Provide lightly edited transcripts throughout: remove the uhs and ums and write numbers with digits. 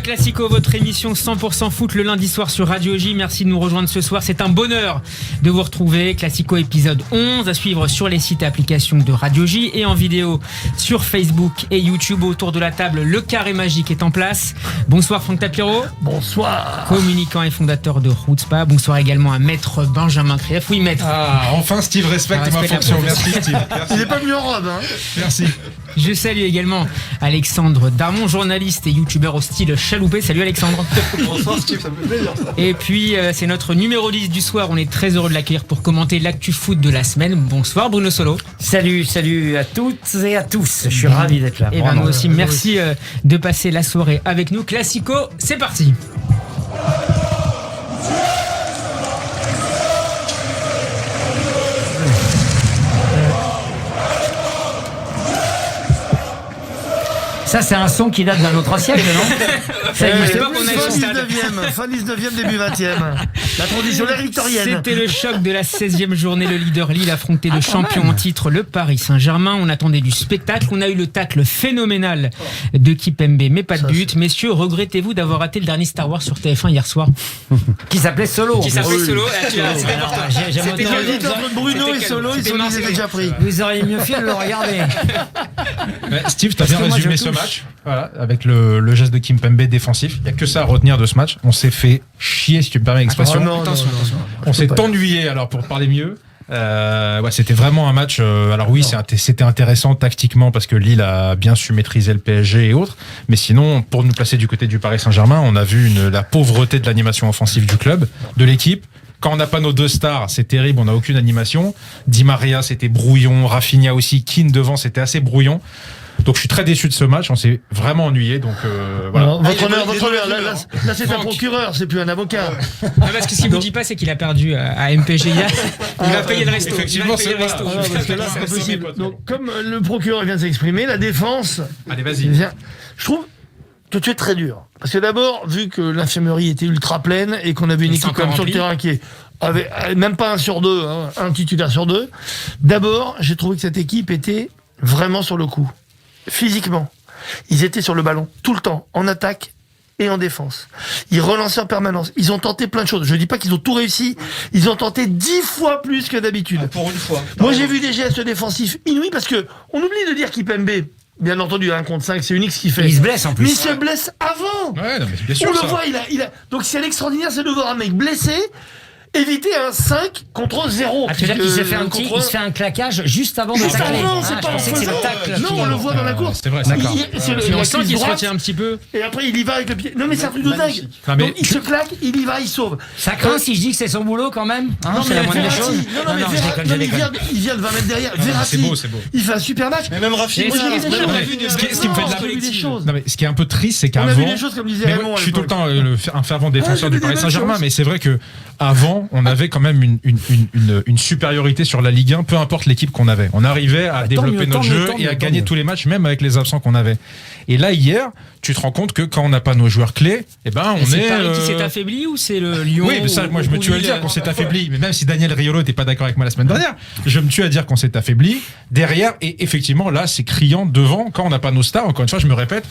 Classico, votre émission 100% foot le lundi soir sur Radio J. Merci de nous rejoindre ce soir. C'est un bonheur de vous retrouver. Classico épisode 11 à suivre sur les sites et applications de Radio J et en vidéo sur Facebook et YouTube. Autour de la table, le carré magique est en place. Bonsoir Franck Tapiro. Bonsoir. Communicant et fondateur de Rootspa. Bonsoir également à Maître Benjamin Krief. Oui, Maître. Enfin Steve respecte ma fonction. Merci Steve. Merci. Il n'est pas venu en robe, hein. Merci. Je salue également Alexandre Darmon, journaliste et youtubeur au style chaloupé. Salut Alexandre. Bonsoir Steve, ça me fait plaisir ça. Et puis c'est notre numéro 10 du soir. On est très heureux de l'accueillir pour commenter l'actu foot de la semaine. Bonsoir Bruno Solo. Salut à toutes et à tous. Je suis ravi d'être là. Et ben nous aussi, merci de passer la soirée avec nous. Classico, c'est parti. Ça, c'est un son qui date d'un autre siècle, non? Fin 19e, début 20e. La tradition victorienne. C'était le choc de la 16e journée. Le leader Lille affrontait le champion en titre, le Paris Saint-Germain. On attendait du spectacle. On a eu le tacle phénoménal de Kipembe, mais pas de but. Messieurs, regrettez-vous d'avoir raté le dernier Star Wars sur TF1 hier soir? Qui s'appelait Solo. C'était pour toi. C'était entre Bruno et Solo, ils sont déjà pris. Vous auriez mieux fait de le regarder. Steve, t'as bien résumé ce match. Voilà, avec le geste de Kimpembe défensif. Il n'y a que ça à retenir de ce match. On s'est fait chier, si tu me permets l'expression. Attention. On s'est ennuyé, alors pour parler mieux. C'était vraiment un match. Alors oui, c'était intéressant tactiquement parce que Lille a bien su maîtriser le PSG et autres. Mais sinon, pour nous placer du côté du Paris Saint-Germain, on a vu la pauvreté de l'animation offensive du club, de l'équipe. Quand on n'a pas nos deux stars, c'est terrible, on n'a aucune animation. Di Maria, c'était brouillon. Rafinha aussi. Keane devant, c'était assez brouillon. Donc je suis très déçu de ce match, on s'est vraiment ennuyé. Donc voilà. Non, votre honneur, là c'est un procureur, c'est plus un avocat. Parce que ce qu'il vous dit pas, c'est qu'il a perdu à MPG hier. Il va payer le resto. Effectivement, c'est vrai. Parce que là c'est pas possible. Donc comme le procureur vient de s'exprimer, la défense. Allez, vas-y. Je trouve que tu es très dur. Parce que d'abord, vu que l'infirmerie était ultra pleine et qu'on avait une équipe comme sur le terrain qui avait même pas 1 sur 2, hein, un titulaire sur 2. D'abord, j'ai trouvé que cette équipe était vraiment sur le coup. Physiquement, ils étaient sur le ballon tout le temps, en attaque et en défense. Ils relançaient en permanence. Ils ont tenté plein de choses. Je dis pas qu'ils ont tout réussi. Ils ont tenté 10 fois plus que d'habitude. Pour une fois. Moi, j'ai vu des gestes défensifs inouïs parce que on oublie de dire Kipembe. Bien entendu, 1 contre 5, c'est unique ce qu'il fait. Il se blesse en plus. Mais il se blesse avant. Ouais, non, mais bien sûr. On le voit, il a. Donc, c'est l'extraordinaire, c'est de voir un mec blessé. Éviter un 5 contre 0. Ah, tu veux dire qu'il s'est fait il se fait un claquage juste avant de tacler. Non, c'est pas je pensais que c'est le tacle. Non, on le voit dans la course. C'est vrai, d'accord. On sent qu'il se retient un petit peu. Et après, il y va avec le pied. Non, mais c'est un truc de dingue. Donc, il se claque, il y va, il sauve. Ça craint si je dis que c'est son boulot quand même. Non, c'est la moindre des choses. Il vient de 20 mètres derrière. Verratti, c'est beau. il fait un super match. Mais même Rafinha, ce qui me fait de la politique. Non, mais ce qui est un peu triste, c'est On qu'avant. a vu des choses comme disait Raymond. Je suis tout le temps un fervent défenseur du Paris Saint-Germain, mais c'est vrai que avant, on avait quand même une supériorité sur la Ligue 1, peu importe l'équipe qu'on avait. On arrivait à développer notre jeu et à gagner tous les matchs, même avec les absents qu'on avait. Et là, hier, tu te rends compte que quand on n'a pas nos joueurs clés, eh ben, on est. C'est Paris qui s'est affaibli ou c'est le Lyon? Oui, mais ça, moi, je me tue à le dire qu'on s'est affaibli. Mais même si Daniel Riolo n'était pas d'accord avec moi la semaine dernière, je me tue à dire qu'on s'est affaibli derrière. Et effectivement, là, c'est criant devant quand on n'a pas nos stars. Encore une fois, je me répète.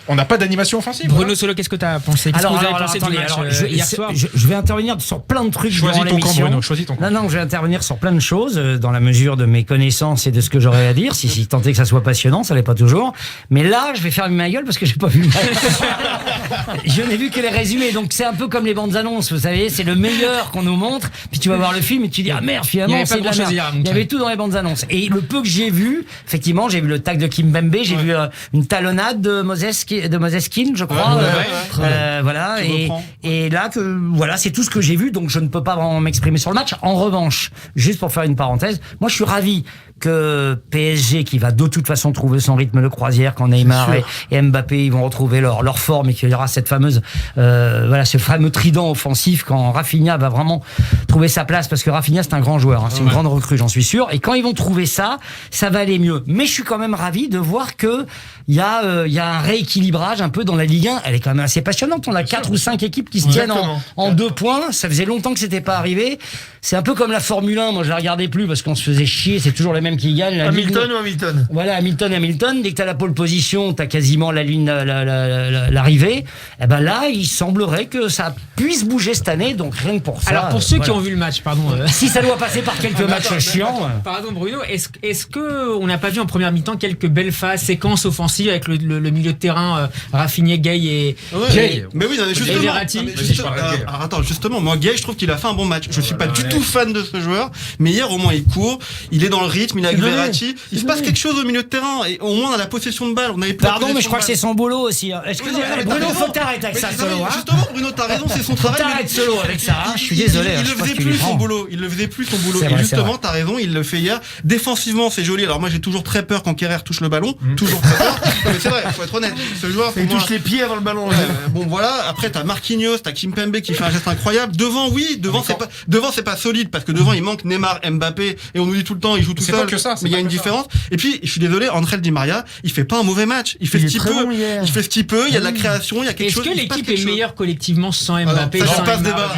On n'a pas d'animation offensive. Bruno Solo, qu'est-ce que tu as pensé? Qu'est-ce que vous avez pensé du match hier soir? Je vais intervenir sur plein de trucs durant l'émission. Choisis ton camp. Non, je vais intervenir sur plein de choses dans la mesure de mes connaissances et de ce que j'aurais à dire. Si tant est que ça soit passionnant, ça l'est pas toujours. Mais là, je vais fermer ma gueule parce que j'ai pas vu le match. Je n'ai vu que les résumés. Donc c'est un peu comme les bandes annonces, vous savez, c'est le meilleur qu'on nous montre. Puis tu vas voir le film et tu dis ah merde, finalement c'est de la merde. Il y avait tout dans les bandes annonces. Et le peu que j'ai vu, effectivement, j'ai vu le tag de Kimpembe, j'ai vu une talonnade de Moseskin, je crois. Voilà. Et là, voilà, c'est tout ce que j'ai vu, donc je ne peux pas vraiment m'exprimer sur le match. En revanche, juste pour faire une parenthèse, moi je suis ravi que PSG, qui va de toute façon trouver son rythme de croisière quand Neymar et Mbappé ils vont retrouver leur forme et qu'il y aura cette fameuse ce fameux trident offensif quand Rafinha va vraiment trouver sa place, parce que Rafinha c'est un grand joueur, hein, c'est une grande recrue, j'en suis sûr, et quand ils vont trouver ça va aller mieux. Mais je suis quand même ravi de voir que il y a un rééquilibrage rééquilibrage un peu dans la Ligue 1. Elle est quand même assez passionnante. On a 4 ou 5 équipes qui se tiennent en 2 points. Ça faisait longtemps que c'était pas arrivé. C'est un peu comme la Formule 1. Moi, je la regardais plus parce qu'on se faisait chier. C'est toujours les mêmes qui gagnent. Hamilton ou Hamilton. Voilà, Hamilton. Dès que t'as la pole position, t'as quasiment la ligne, l'arrivée. Et ben là, il semblerait que ça puisse bouger cette année. Donc rien que pour ça. Alors pour ceux qui ont vu le match, pardon. Si ça doit passer par quelques matchs chiants. Pardon Bruno, est-ce que on n'a pas vu en première mi-temps quelques belles phases, séquences offensives avec le milieu de terrain Rafinha, Gay et mais oui, justement. Verratti. Justement, moi Gay, je trouve qu'il a fait un bon match. Je suis pas du tout fan de ce joueur, mais hier au moins il court, il est dans le rythme, il est avec Verratti. Il se passe quelque chose au milieu de terrain et au moins on a la possession de balle. On avait Pardon, mais je crois que c'est son boulot aussi. Excusez-moi, Bruno, faut que t'arrêtes avec ça, Solo. Justement, Bruno, t'as raison, c'est son travail. T'arrêtes Solo avec ça. Je suis désolé. Il le faisait plus son boulot. Et justement, t'as raison, il le fait hier. Défensivement, c'est joli. Alors moi, j'ai toujours très peur quand Kerrer touche le ballon. Toujours très peur. Mais c'est vrai, faut être honnête. Ce joueur, il touche les pieds avant le ballon. Bon, voilà. Après, t'as Marquinhos, t'as Kimpembe qui fait un geste incroyable. Devant, c'est pas solide parce que devant, il manque Neymar, Mbappé et on nous dit tout le temps, il joue tout seul. Mais il y a une différence. Et puis, je suis désolé, André Di Maria, il fait pas un mauvais match. Il fait ce qu'il peut. Il y a de la création, il y a quelque chose. Est-ce que l'équipe est meilleure collectivement sans Mbappé? Ça, je passe débat.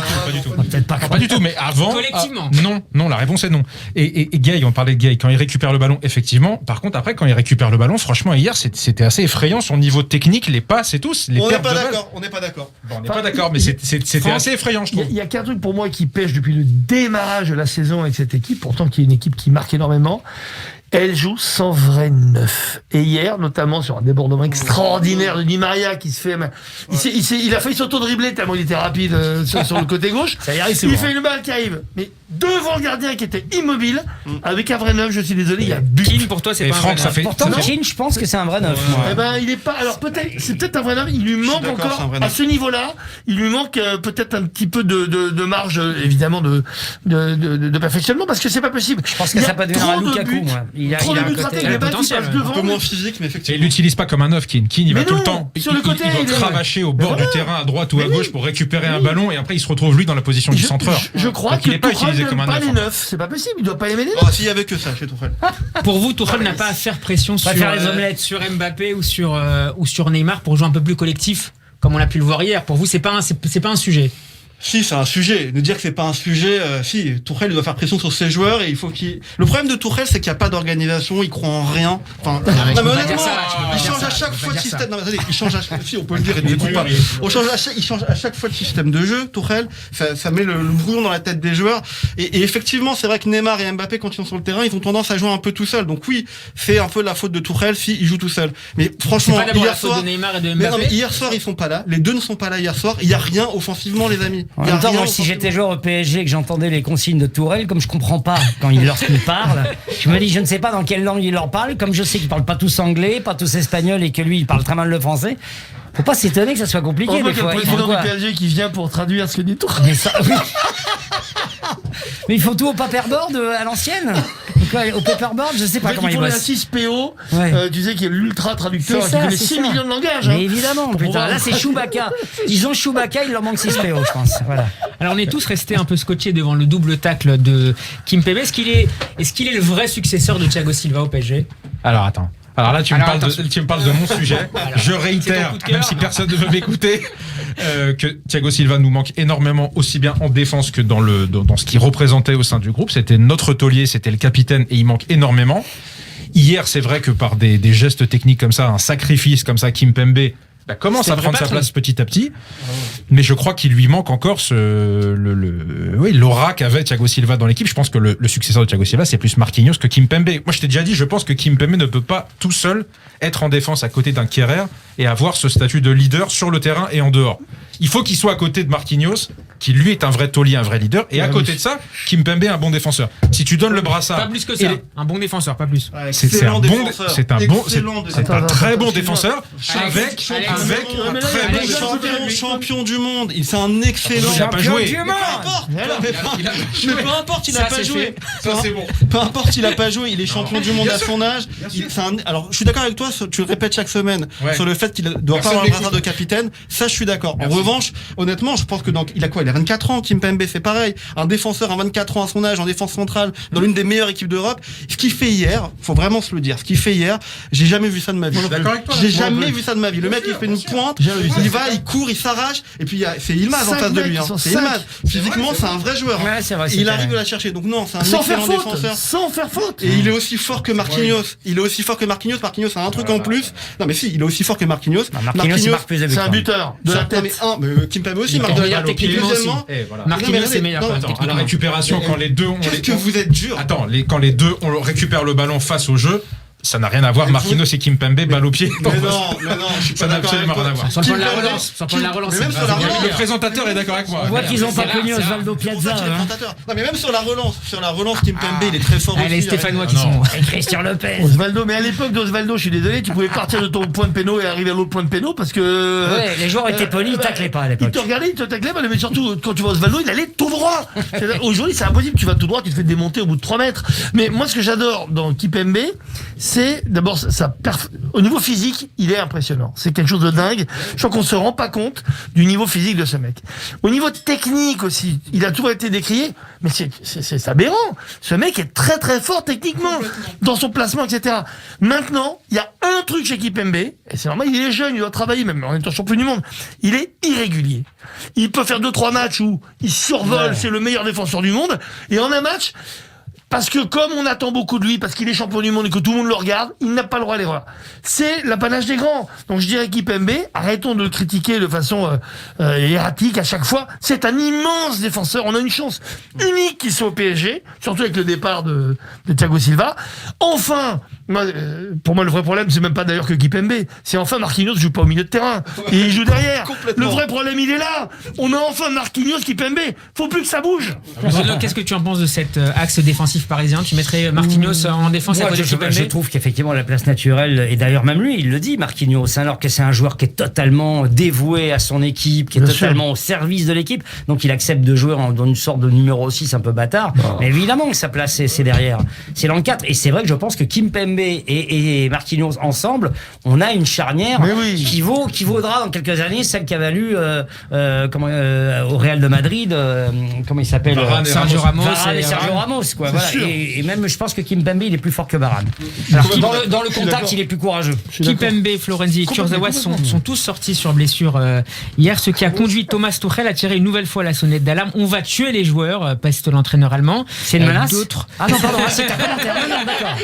Pas du tout, mais avant. Collectivement. Non, la réponse est non. Et Gay, on parlait de Gay, quand il récupère le ballon, effectivement. Par contre, après, quand il récupère le ballon, franchement, hier, c'était assez effrayant son niveau technique, les passes et tout. On n'est pas d'accord. On n'est pas d'accord, mais c'était assez effrayant, je trouve. Il y a qu'un truc pour moi qui pêche depuis le démarrage de la saison avec cette équipe, pourtant qui est une équipe qui marque énormément. Elle joue sans vrai neuf. Et hier, notamment sur un débordement extraordinaire de Di Maria qui se fait... Il a failli s'auto-dribbler tellement il était rapide sur le côté gauche. Ça y arrive, il fait une balle qui arrive. Mais devant le gardien qui était immobile, avec un vrai neuf, je suis désolé, il y a but. Keane, pour toi, c'est pas un vrai neuf. Pourtant, Keane, je pense que c'est un vrai neuf. Eh ben, il est pas... Alors c'est peut-être un vrai neuf. Il lui manque encore, à ce niveau-là, il lui manque peut-être un petit peu de marge, évidemment, de perfectionnement, parce que c'est pas possible. Je pense que ça peut devenir un Lukaku, moi. Il a un côté un peu moins physique, mais effectivement. Et il l'utilise pas comme un neuf, Keane. Keane, il va tout le temps. Sur le côté, il doit cravacher au bord du terrain, à droite ou à gauche, pour récupérer un ballon, et après il se retrouve lui dans la position du centreur. Je crois qu'il n'est pas utilisé comme un neuf. Les neufs, c'est pas possible. Il doit pas les mener. Oh, s'il y avait que ça chez Tuchel. Pour vous, Tuchel n'a pas à faire pression sur Mbappé ou sur Neymar pour jouer un peu plus collectif, comme on a pu le voir hier. Pour vous, c'est pas un sujet. Si, c'est un sujet. De dire que c'est pas un sujet, si, Tuchel doit faire pression sur ses joueurs et il faut qu'il... Le problème de Tuchel, c'est qu'il n'y a pas d'organisation, il croit en rien. Enfin, mais honnêtement, il change à chaque fois de système. Non, mais attendez, il change si, on peut le dire, il change à chaque fois de système de jeu, Tuchel. Ça met le brouillon dans la tête des joueurs. Et effectivement, c'est vrai que Neymar et Mbappé, quand ils sont sur le terrain, ils ont tendance à jouer un peu tout seuls. Donc oui, c'est un peu la faute de Tuchel si il joue tout seul. Mais franchement, c'est pas d'abord la faute de Neymar et de Mbappé. Mais hier soir, ils sont pas là. Les deux ne sont pas là hier soir. Il y a rien offensivement, les amis. En même temps, moi, si j'étais joueur au PSG et que j'entendais les consignes de Tourelle, comme je comprends pas lorsqu'il parle, je me dis, je ne sais pas dans quelle langue il leur parle, comme je sais qu'ils parlent pas tous anglais, pas tous espagnol et que lui, il parle très mal le français. Faut pas s'étonner que ça soit compliqué des fois. Il y a le président du PSG qui vient pour traduire ce que dit Tourelle. Mais ils font tout au paperboard à l'ancienne. Au paperboard, je sais pas comment ils bossent. Il faut la 6PO, tu sais, qui est l'ultra traducteur, qui connaît 6 millions de langages. Mais évidemment, putain. Là, c'est Chewbacca. Ils ont Chewbacca, il leur manque 6PO, je pense. Voilà. Alors, on est tous restés un peu scotchés devant le double tacle de Kimpembe. Est-ce qu'il est le vrai successeur de Thiago Silva au PSG? Alors, attends. Alors là, tu me parles de mon sujet. Je réitère, même si personne ne veut m'écouter, que Thiago Silva nous manque énormément, aussi bien en défense que dans ce qu'il représentait au sein du groupe. C'était notre taulier, c'était le capitaine, et il manque énormément. Hier, c'est vrai que par des gestes techniques comme ça, un sacrifice comme ça, Kimpembe commence à prendre sa place petit à petit, mais je crois qu'il lui manque encore l'aura qu'avait Thiago Silva dans l'équipe. Je pense que le successeur de Thiago Silva, c'est plus Marquinhos que Kimpembe. Moi, je t'ai déjà dit, je pense que Kimpembe ne peut pas tout seul être en défense à côté d'un Kerrer et avoir ce statut de leader sur le terrain et en dehors. Il faut qu'il soit à côté de Marquinhos, qui lui est un vrai taulier, un vrai leader, et à côté de ça, Kimpembe est un bon défenseur. Si tu donnes le brassard, pas plus que ça, un bon défenseur, pas plus. C'est un très bon défenseur avec un très bon champion du monde. C'est un excellent. Il n'a pas joué. Mais peu importe, il n'a pas joué. Ça c'est bon. Peu importe, il n'a pas joué. Il est champion du monde à son âge. Alors, je suis d'accord avec toi. Tu le répètes chaque semaine sur le fait qu'il doit pas avoir un brassard de capitaine. Ça, je suis d'accord. En revanche, honnêtement, je pense que il a quoi, Il a 24 ans, Kimpembe, c'est pareil. Un défenseur à 24 ans à son âge, en défense centrale, dans l'une des meilleures équipes d'Europe. Ce qu'il fait hier, faut vraiment se le dire, ce qu'il fait hier, j'ai jamais vu ça de ma vie. J'ai jamais vu ça de ma vie. Le mec, il fait une pointe, il va, il court, il s'arrache, et puis c'est Yilmaz en face de lui. C'est Yilmaz. Physiquement, c'est un vrai joueur. Il arrive à la chercher. Donc non, c'est un excellent défenseur. Sans faire faute. Et il est aussi fort que Marquinhos. Marquinhos a un truc en plus. Non mais si, il est aussi fort que Marquinhos. Marquinhos, c'est un buteur de la tête. Mais Kimpembe aussi marque de la tête. Marquinhos, c'est meilleur. À la récupération, quand les deux ont... Qu'est-ce que vous êtes dur. Attends, quand les deux récupèrent le ballon face au jeu, ça n'a rien à voir. Marquinhos et Kimpembe, balle au pied. Mais non, je suis pas d'accord. Ça n'a absolument rien à voir. Sans prendre la relance. Mais même sur la relance. Le présentateur est d'accord avec moi. On voit qu'ils ont pas connu Osvaldo Piazza. Non, mais même sur la relance, Kimpembe, il est très fort aussi. Les Stéphanois qui sont. Et Christian Lopez. Osvaldo, mais à l'époque d'Osvaldo, je suis désolé, tu pouvais partir de ton point de péno et arriver à l'autre point de péno parce que. Ouais, les joueurs étaient polis, ils taclaient pas à l'époque. Ils te regardaient, ils te taclaient, mais surtout, quand tu vois Osvaldo, il allait tout droit. Aujourd'hui, c'est impossible, tu vas tout droit, tu te fais démonter au bout de 3 mètres. Mais moi, ce que j'adore dans Kimpembe, c'est d'abord au niveau physique, il est impressionnant. C'est quelque chose de dingue. Je crois qu'on se rend pas compte du niveau physique de ce mec. Au niveau technique aussi, il a toujours été décrié, mais c'est aberrant. Ce mec est très très fort techniquement dans son placement, etc. Maintenant, il y a un truc chez Kimpembe, et c'est normal, il est jeune, il doit travailler, même en étant champion du monde. Il est irrégulier. Il peut faire 2-3 matchs où il survole, c'est le meilleur défenseur du monde, et en un match, parce que comme on attend beaucoup de lui, parce qu'il est champion du monde et que tout le monde le regarde, il n'a pas le droit à l'erreur. C'est l'apanage des grands. Donc je dirais Kimpembe, arrêtons de le critiquer de façon erratique à chaque fois. C'est un immense défenseur. On a une chance unique qu'il soit au PSG, surtout avec le départ de Thiago Silva. Enfin, pour moi le vrai problème, c'est même pas d'ailleurs que Kimpembe, c'est enfin Marquinhos joue pas au milieu de terrain. Et il joue derrière. Le vrai problème, il est là. On a enfin Marquinhos, Kimpembe. Faut plus que ça bouge. Bruno, qu'est-ce que tu en penses de cet axe défensif parisien? Tu mettrais Marquinhos en défense à côté de Kimpembe? Je trouve qu'effectivement la place naturelle, et d'ailleurs même lui il le dit, Marquinhos, alors que c'est un joueur qui est totalement dévoué à son équipe, qui est totalement au service de l'équipe, donc il accepte de jouer dans une sorte de numéro 6 un peu bâtard, mais évidemment que sa place c'est derrière, c'est dans le 4, et c'est vrai que je pense que Kimpembe et Marquinhos ensemble, on a une charnière qui vaudra dans quelques années celle qui a valu au Real de Madrid, comment il s'appelle, Sergio Ramos quoi. Voilà. Et même je pense que Kimpembe il est plus fort que Varane. Alors dans le contact il est plus courageux. Kimpembe, Florenzi et Kurzawa sont tous sortis sur blessure hier, ce qui a conduit Thomas Tuchel à tirer une nouvelle fois la sonnette d'alarme. On va tuer les joueurs, peste l'entraîneur allemand. C'est une menace. Ah non, pardon, c'est un commentaire. Non, d'accord.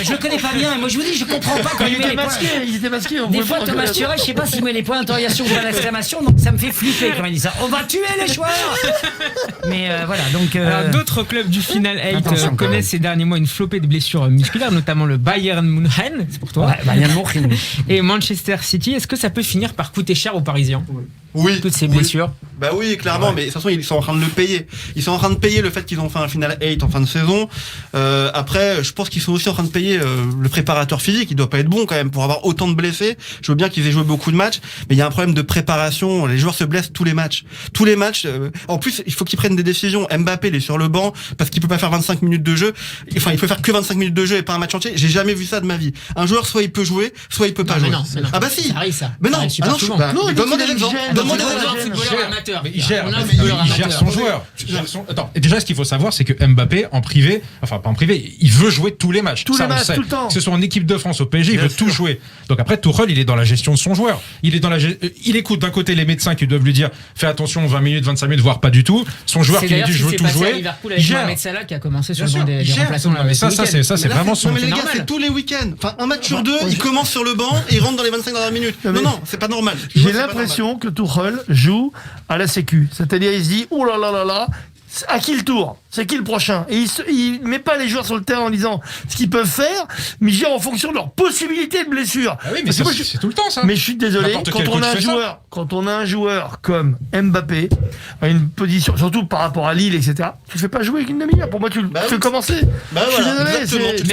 Je le connais pas bien, et moi je vous dis, je comprends pas quand il met les points. Il était masqué. Des fois Thomas Tuchel, je sais pas s'il met les points d'interrogation ou d'exclamation, donc ça me fait flipper quand il dit ça. On va tuer les joueurs. Mais voilà, donc. Alors, d'autres clubs du Final 8 connaissent ces derniers mois une flopée de blessures musculaires, notamment le Bayern München, c'est pour toi. Ouais, Bayern München. Et Manchester City. Est-ce que ça peut finir par coûter cher aux Parisiens? Oui. Toutes ces blessures. Bah oui, clairement, mais de toute façon, ils sont en train de le payer. Ils sont en train de payer le fait qu'ils ont fait un Final 8 en fin de saison. Après, je pense qu'ils sont aussi en train de payer le préparateur physique. Il doit pas être bon quand même pour avoir autant de blessés. Je veux bien qu'ils aient joué beaucoup de matchs, mais il y a un problème de préparation. Les joueurs se blessent tous les matchs. En plus, il faut qu'ils prennent des décisions. Mbappé, il est sur le banc parce qu'il peut pas faire 25 minutes de jeu. Enfin, il peut faire que 25 minutes de jeu et pas un match entier. J'ai jamais vu ça de ma vie. Un joueur, soit il peut jouer, soit il peut pas jouer. Non. Ah bah si. Ça arrive, ça. Mais non. Donne-moi des exemples. Il gère son joueur. Attends, et déjà, ce qu'il faut savoir, c'est que Mbappé, en privé, enfin pas en privé, il veut jouer tous les matchs. Tout le temps. C'est son équipe de France au PSG, il veut tout jouer. Donc après, Tuchel, il est dans la gestion de son joueur. Il écoute d'un côté les médecins qui doivent lui dire fais attention, 20 minutes, 25 minutes, voire pas du tout. Son joueur qui lui dit je veux tout jouer. Il gère. Mohamed Salah qui a commencé sur le banc des remplaçants. Mais ça c'est vraiment son. Mais les gars, c'est tous les week-ends. Enfin, un match sur deux, il commence sur le banc et il rentre dans les 25 dernières minutes. Non, c'est pas normal. J'ai l'impression que Tuchel joue à la sécu. C'est-à-dire, il se dit, oh là là là là, à qui le tour? C'est qui le prochain? Et il met pas les joueurs sur le terrain en disant ce qu'ils peuvent faire, mais il gère en fonction de leurs possibilités de blessure. Ah oui, mais c'est tout le temps ça. Mais je suis désolé, quand on a un joueur comme Mbappé, à une position, surtout par rapport à Lille, etc., tu le fais pas jouer avec une demi-heure. Pour moi, tu le fais commencer. Je suis désolé.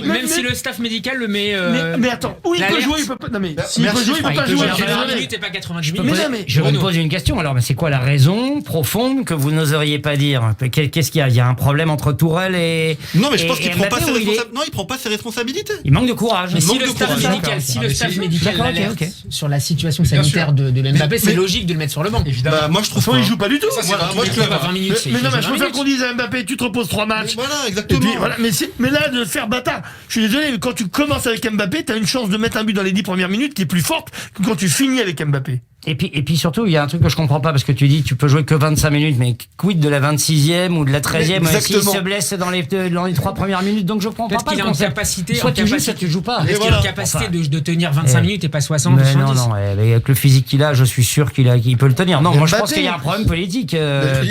Même si le staff médical le met. Mais attends, où il peut jouer, il peut pas. Non mais s'il peut jouer, il peut pas jouer. 90 minutes et pas 90 minutes. Je vais me poser une question. Alors, mais c'est quoi la raison profonde que vous n'oseriez pas dire? Qu'est-ce qui a y a un problème entre Tourelle et Non, mais je pense qu'il prend Mbappé, pas ses où il est- responsabilités. Non, il prend pas ses responsabilités. Il manque de courage. Mais si manque le de staff courage. médical, si le staff médical D'accord, l'alerte ok. sur la situation Bien sanitaire sûr. de Mbappé, c'est mais- logique de le mettre sur le banc. Évidemment. Bah, moi, je trouve Soit pas. il joue pas du tout. Voilà, moi, je Il joue pas 20 minutes. Mais non, mais je préfère qu'on dit. dise à Mbappé, tu te reposes 3 matchs. Voilà, Et exactement. puis, voilà, mais là, de le faire bâtard. Je suis désolé, mais quand tu commences avec Mbappé, t'as une chance de mettre un but dans les 10 premières minutes qui est plus forte que quand tu finis avec Mbappé. Et puis surtout, il y a un truc que je comprends pas parce que tu dis que tu peux jouer que 25 minutes, mais quid de la 26e ou de la 13e s'il Exactement. se blesse dans les 3 premières minutes, donc je comprends Peut-être pas qu'il le est en concept. capacité. Soit en tu joues, capacité- soit tu joues pas. Est-ce qu'il est en voilà. capacité Enfin, de tenir 25 minutes et pas 60 Mais ou 70? non, mais avec le physique qu'il a, je suis sûr qu'il peut le tenir. Non, Mais moi je pense Mbappé, qu'il y a un problème politique. Il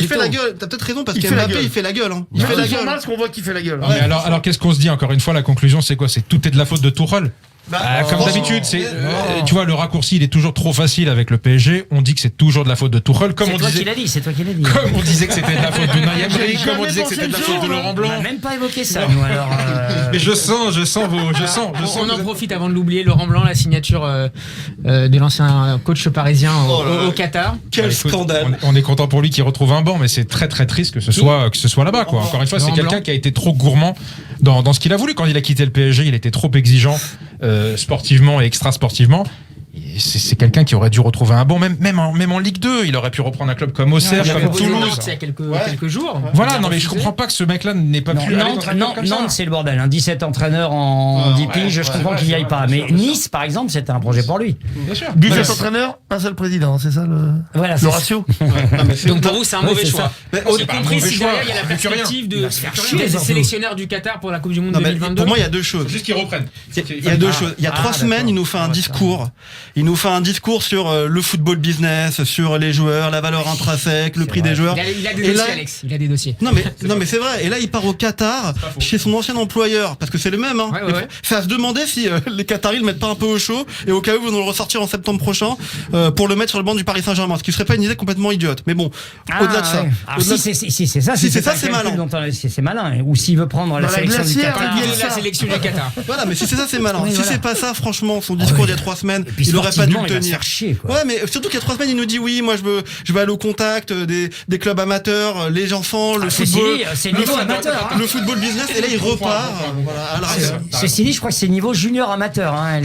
fait plutôt. la gueule. T'as peut-être raison parce Il que fait la Mbappé, gueule. il fait la gueule. Il Il fait la son gueule. masque, on voit qu'il fait la gueule. Non, mais alors qu'est-ce qu'on se dit encore une fois? La conclusion, c'est quoi? C'est tout est de la faute de Tourelle. Comme d'habitude, tu vois, le raccourci, il est toujours trop facile avec le PSG. On dit que c'est toujours de la faute de Tourelle, comme C'est on toi disait. qui l'as dit, c'est toi qui l'as dit. Comme on disait que c'était de la faute de Naïm, J'ai comme on jamais disait que pensé c'était de la le faute de jour, Laurent On Blanc. n'a même pas évoqué ça, nous, alors. Mais je sens On en profite avant de l'oublier, Laurent Blanc, la signature de l'ancien coach parisien Oh là là. au Qatar. Quel Bah, écoute, scandale. on est content pour lui qu'il retrouve un banc, mais c'est très très triste que ce soit là-bas, quoi. Encore une fois, c'est Laurent quelqu'un Blanc. qui a été trop gourmand dans ce qu'il a voulu. Quand il a quitté le PSG, il était trop exigeant sportivement et extra-sportivement. Et c'est quelqu'un qui aurait dû retrouver un banc, même en Ligue 2. Il aurait pu reprendre un club comme Auxerre, Il a comme proposé Toulouse. Nantes il y a quelques jours. Voilà, Il a non mais je refusé. comprends pas que ce mec-là n'ait pas pu aller dans un club comme ça. Nantes, c'est le bordel. 17 entraîneurs en 10 piges, je comprends qu'il n'y aille pas. Mais Nice, par exemple, c'était un projet pour lui. Bien sûr. 17 entraîneurs, un seul président, c'est ça Voilà, le c'est ratio? Donc pour vous, c'est un mauvais c'est choix. ça. Y c'est pas un compris mauvais si choix, derrière il y a la il fait plus rien. perspective Il va se faire chier, des surtout. sélectionneurs du Qatar pour la Coupe du Monde Non, mais 2022. pour moi, il y a deux choses. Juste qu'ils reprennent. Il y a deux choses. Il y a 3 semaines, d'accord. il nous fait un discours. Il nous fait un discours sur le football business, sur les joueurs, la valeur intrinsèque, le prix des joueurs. Il a des Et dossiers, là- Alex. Il a des dossiers. Non mais c'est vrai. Et là, il part au Qatar chez son ancien employeur parce que c'est le même. Hein. Ouais, ouais. C'est à se demander si les Qataris le mettent pas un peu au chaud et au cas où ils vont le ressortir en septembre prochain pour le mettre sur le banc du Paris Saint-Germain. Ce qui serait pas une idée complètement idiote. Mais bon, au-delà de ça. Ouais. Alors, Au-delà si de- c'est ça, Si c'est ça, un c'est calcul malin. dont c'est malin. Ou s'il veut prendre la Dans la sélection du glacière, Qatar. il y a De la ça. sélection du Qatar. Voilà, mais si c'est ça, c'est malin. Oui, si voilà. c'est pas ça, franchement, son discours d'il y a 3 semaines, Et puis il aurait pas dû sportivement, le il va se tenir. faire chier, quoi. Ouais, mais surtout qu'il y a 3 semaines, il nous dit oui, moi je vais aller au contact des clubs amateurs, les enfants, le Ceci football. dit, c'est niveau amateur. Le football business, et là il repart. Voilà, à l'arrière. Ceci dit, je crois que c'est niveau junior amateur, hein,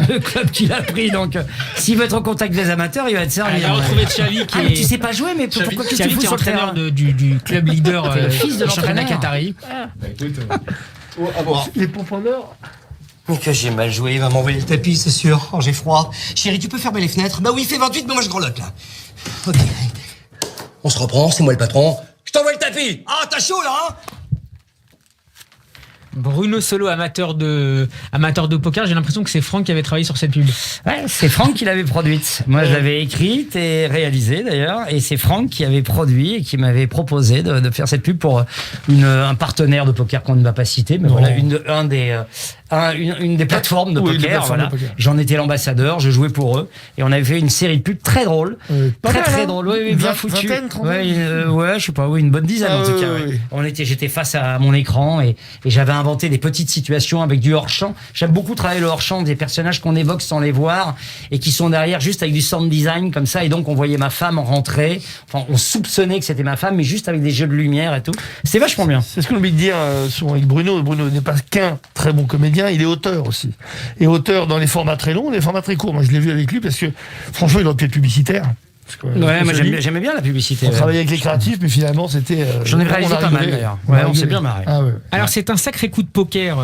le club qu'il a pris. Donc, s'il veut être au contact des amateurs, il va être servi. Il a retrouvé Xavi qui Ah, mais tu est sais pas jouer, mais pourquoi qu'est-ce que tu Xavi fous qui est sur le entraîneur terrain du club leader C'est le fils de du championnat l'entraîneur. qatari. Les pompes en or. Mais que j'ai mal joué, il va m'envoyer le tapis, c'est sûr. Oh, j'ai froid. Chérie, tu peux fermer les fenêtres? Bah oui, il fait 28, mais moi je grelotte, là. Ok. On se reprend, c'est moi le patron. Je t'envoie le tapis. Ah, t'as chaud, là, hein? Bruno Solo, amateur de poker. J'ai l'impression que c'est Franck qui avait travaillé sur cette pub. Ouais, c'est Franck qui l'avait produite. Moi, je l'avais écrite et réalisée d'ailleurs. Et c'est Franck qui avait produit et qui m'avait proposé de faire cette pub pour un partenaire de poker qu'on ne va pas citer, mais voilà, une des plateformes de Oui, des poker. plateformes Voilà. de poker. J'en étais l'ambassadeur, je jouais pour eux. Et on avait fait une série de pubs très drôle. Pas Très mal, très hein. drôle, oui, bien foutu. Vingtaine, trentaine. Ouais, je sais pas, oui, une bonne dizaine Ah, en tout oui, cas. oui, Ouais. oui. J'étais face à mon écran et j'avais inventé des petites situations avec du hors-champ. J'aime beaucoup travailler le hors-champ, des personnages qu'on évoque sans les voir et qui sont derrière juste avec du sound design comme ça. Et donc on voyait ma femme rentrer. Enfin, on soupçonnait que c'était ma femme, mais juste avec des jeux de lumière et tout. C'est vachement bien. C'est ce qu'on oublie de dire souvent avec Bruno. Bruno n'est pas qu'un très bon comédien, il est auteur aussi. Et auteur dans les formats très longs, les formats très courts. Moi, je l'ai vu avec lui parce que, franchement, il aurait pu être publicitaire. Parce que, Ouais, moi je te dis, j'aimais bien la publicité. on ouais. travaillait avec les créatifs, mais finalement, c'était. J'en ai réalisé on pas mal, arrivait. d'ailleurs. Ouais, on arrivait. s'est bien marré. Ah ouais. Alors c'est un sacré coup de poker.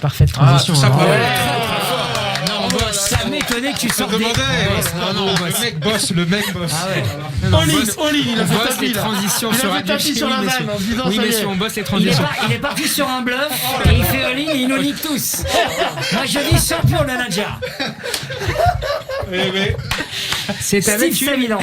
Parfaite transition. tout ça hein. pour- Ouais. Ouais. Non, boss. Ça m'étonnait que tu Je sortes me des... demandais. non, Le boss. mec bosse, le mec bosse. Ah ouais. Non, non, All in, boss. all in, il a On fait bosse tapis, les là. transitions Il a sur fait Radio tapis J. sur la Oui, vanne messieurs. en se disant, Oui, ça y est. messieurs, on bosse les Il est, transitions. il est parti sur un bluff et il fait all in et il nous nique tous. Moi je dis champion manager. C'est avec Steve une, Samilan,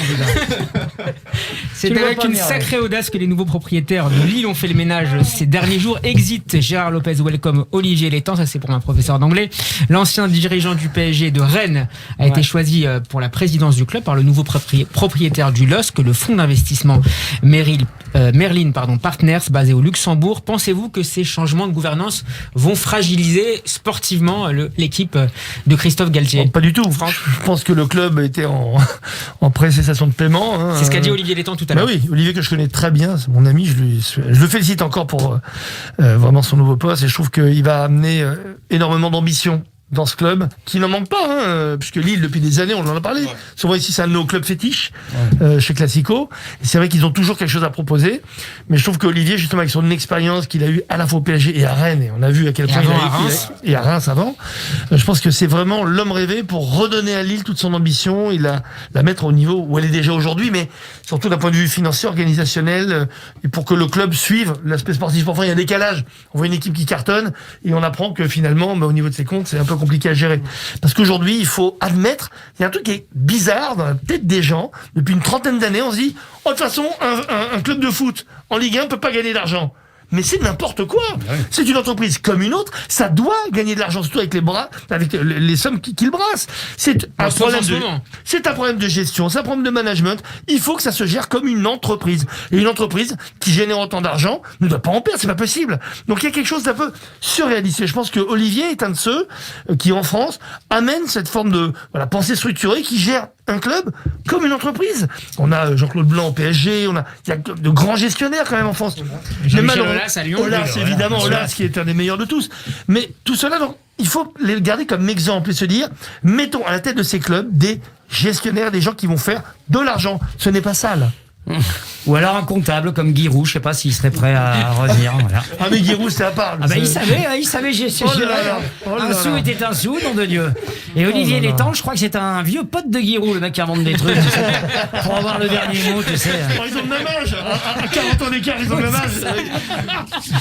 c'est Tu le vois avec pas une venir, sacrée audace que les nouveaux propriétaires de Lille ont fait le ménage ces derniers jours. Exit Gérard Lopez, welcome Olivier Létang. Ça, c'est pour un professeur d'anglais. L'ancien dirigeant du PSG de Rennes a été choisi pour la présidence du club par le nouveau propriétaire du LOSC, le fonds d'investissement Merrill Merlin Partners, basé au Luxembourg. Pensez-vous que ces changements de gouvernance vont fragiliser sportivement l'équipe de Christophe Galtier? Pas du tout. Je pense que le club était en pré-cessation de paiement. C'est ce qu'a dit Olivier Létang tout à l'heure. Oui, Olivier que je connais très bien, c'est mon ami. Je le félicite encore pour vraiment son nouveau poste et je trouve qu'il va amener énormément d'ambition dans ce club, qui n'en manque pas, puisque Lille, depuis des années, on en a parlé. Souvent ici, c'est un de nos clubs fétiches, chez Classico. Et c'est vrai qu'ils ont toujours quelque chose à proposer. Mais je trouve qu'Olivier, justement, avec son expérience qu'il a eue à la fois au PSG et à Rennes, et on a vu à quel point et à Reims avant, je pense que c'est vraiment l'homme rêvé pour redonner à Lille toute son ambition et la mettre au niveau où elle est déjà aujourd'hui, mais surtout d'un point de vue financier, organisationnel, et pour que le club suive l'aspect sportif. Enfin, il y a un décalage. On voit une équipe qui cartonne, et on apprend que finalement, au niveau de ses comptes, c'est un peu compliqué à gérer. Parce qu'aujourd'hui, il faut admettre, il y a un truc qui est bizarre dans la tête des gens. Depuis une trentaine d'années, on se dit, de toute façon, un club de foot en Ligue 1 ne peut pas gagner d'argent. Mais c'est n'importe quoi. C'est une entreprise comme une autre. Ça doit gagner de l'argent, surtout avec les bras, avec les sommes qu'il brasse. C'est un problème de gestion, c'est un problème de management. Il faut que ça se gère comme une entreprise. Et une entreprise qui génère autant d'argent ne doit pas en perdre, c'est pas possible. Donc il y a quelque chose d'un peu surréaliste. Et je pense que Olivier est un de ceux qui, en France, amène cette forme de pensée structurée qui gère un club comme une entreprise. On a Jean-Claude Blanc au PSG, il y a de grands gestionnaires quand même en France. Aulas à Lyon. Aulas, évidemment, Aulas qui est un des meilleurs de tous. Mais tout cela, donc, il faut les garder comme exemple et se dire, mettons à la tête de ces clubs des gestionnaires, des gens qui vont faire de l'argent. Ce n'est pas sale. Ou alors un comptable comme Giroud, je sais pas s'il serait prêt à revenir. Voilà. Ah mais Giroud c'est à part. Ah bah il savait un sou était un sou, nom de Dieu. Et Olivier Létang, je crois que c'est un vieux pote de Giroud, le mec qui invente des trucs, tu sais, pour avoir le dernier mot, tu sais. Ils ont le même âge, à 40 ans d'écart, ils ont le même âge.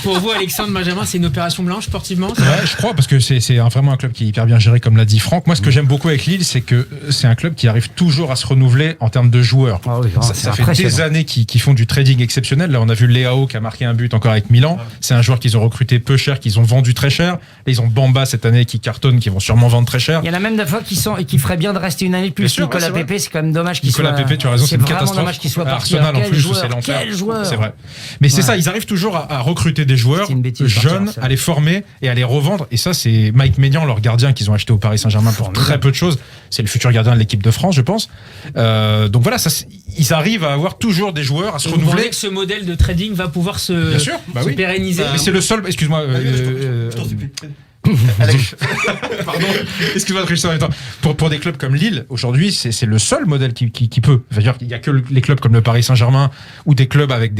Pour vous, Alexandre Benjamin, c'est une opération blanche sportivement? Je crois, parce que c'est vraiment un club qui est hyper bien géré, comme l'a dit Franck. Moi, ce que j'aime beaucoup avec Lille, c'est que c'est un club qui arrive toujours à se renouveler en termes de joueurs. Ah oui, ça fait des années qu'ils font du trading exceptionnel. Là, on a vu Léao qui a marqué un but encore avec Milan. C'est un joueur qu'ils ont recruté peu cher, qu'ils ont vendu très cher. Là, ils ont Bamba cette année qui cartonne, qui vont sûrement vendre très cher. Il y en a même des fois qui feraient bien de rester une année de plus. Sûr, Nicolas Pepe, c'est quand même dommage qu'il soit. Nicolas Pepe, tu as raison, c'est une catastrophe. Dommage qu'il soit parti. Arsenal en plus, c'est l'enfer. Quel joueur. C'est vrai. Mais c'est ça, ils arrivent toujours à recruter des joueurs jeunes, à les former et à les revendre. Et ça, c'est Mike Maignan, leur gardien qu'ils ont acheté au Paris Saint-Germain pour très peu de choses. C'est le futur gardien de l'équipe de France, je pense. Donc voilà, ça, ils arrivent à avoir toujours des joueurs à se renouveler. Vous pensez que ce modèle de trading va pouvoir se pérenniser? Mais c'est le seul. Excuse-moi. Pardon, excuse-moi de réussir en même temps. Pour des clubs comme Lille, aujourd'hui, c'est le seul modèle qui peut. C'est-à-dire qu'il n'y a que les clubs comme le Paris Saint-Germain ou des clubs avec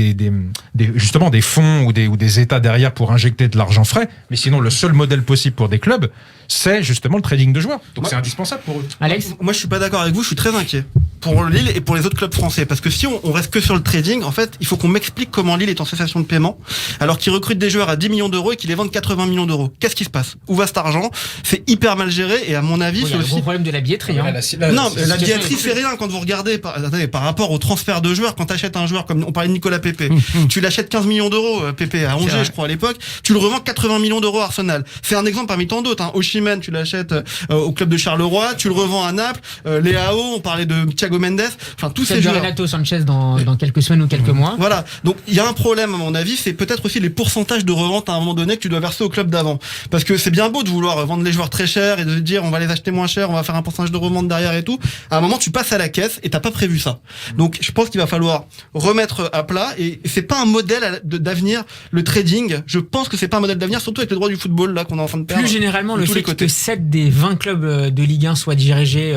justement des fonds ou des États derrière pour injecter de l'argent frais. Mais sinon, le seul modèle possible pour des clubs, c'est justement le trading de joueurs. Donc c'est indispensable pour eux. Alex? Moi, je suis pas d'accord avec vous. Je suis très inquiet pour Lille et pour les autres clubs français, parce que si on reste que sur le trading, en fait, il faut qu'on m'explique comment Lille est en cessation de paiement, alors qu'ils recrutent des joueurs à 10 millions d'euros et qu'ils les vendent 80 millions d'euros. Qu'est-ce qui se passe? Où va cet argent? C'est hyper mal géré et à mon avis, c'est aussi le problème de la billetterie. La billetterie, c'est rien quand vous regardez par rapport au transfert de joueurs. Quand tu achètes un joueur comme on parlait de Nicolas Pepe, tu l'achètes 15 millions d'euros, Pepe à Angers, je crois à l'époque, tu le revends 80 millions d'euros à Arsenal. C'est un exemple parmi tant d'autres. Osimhen, tu l'achètes au club de Charleroi, tu le revends à Naples. Léao, on parlait de Thiago Mendes. Enfin, tous ces joueurs. Renato Sanchez dans quelques semaines ou quelques mois. Voilà. Donc, il y a un problème, à mon avis, c'est peut-être aussi les pourcentages de revente à un moment donné que tu dois verser au club d'avant. Parce que c'est bien beau de vouloir vendre les joueurs très chers et de dire on va les acheter moins cher, on va faire un pourcentage de revente derrière et tout. À un moment, tu passes à la caisse et t'as pas prévu ça. Donc, je pense qu'il va falloir remettre à plat et c'est pas un modèle d'avenir, le trading. Je pense que c'est pas un modèle d'avenir, surtout avec le droit du football, là, qu'on est en train de perdre. Plus généralement, le fait que 7 des 20 clubs de Ligue 1 soient dirigés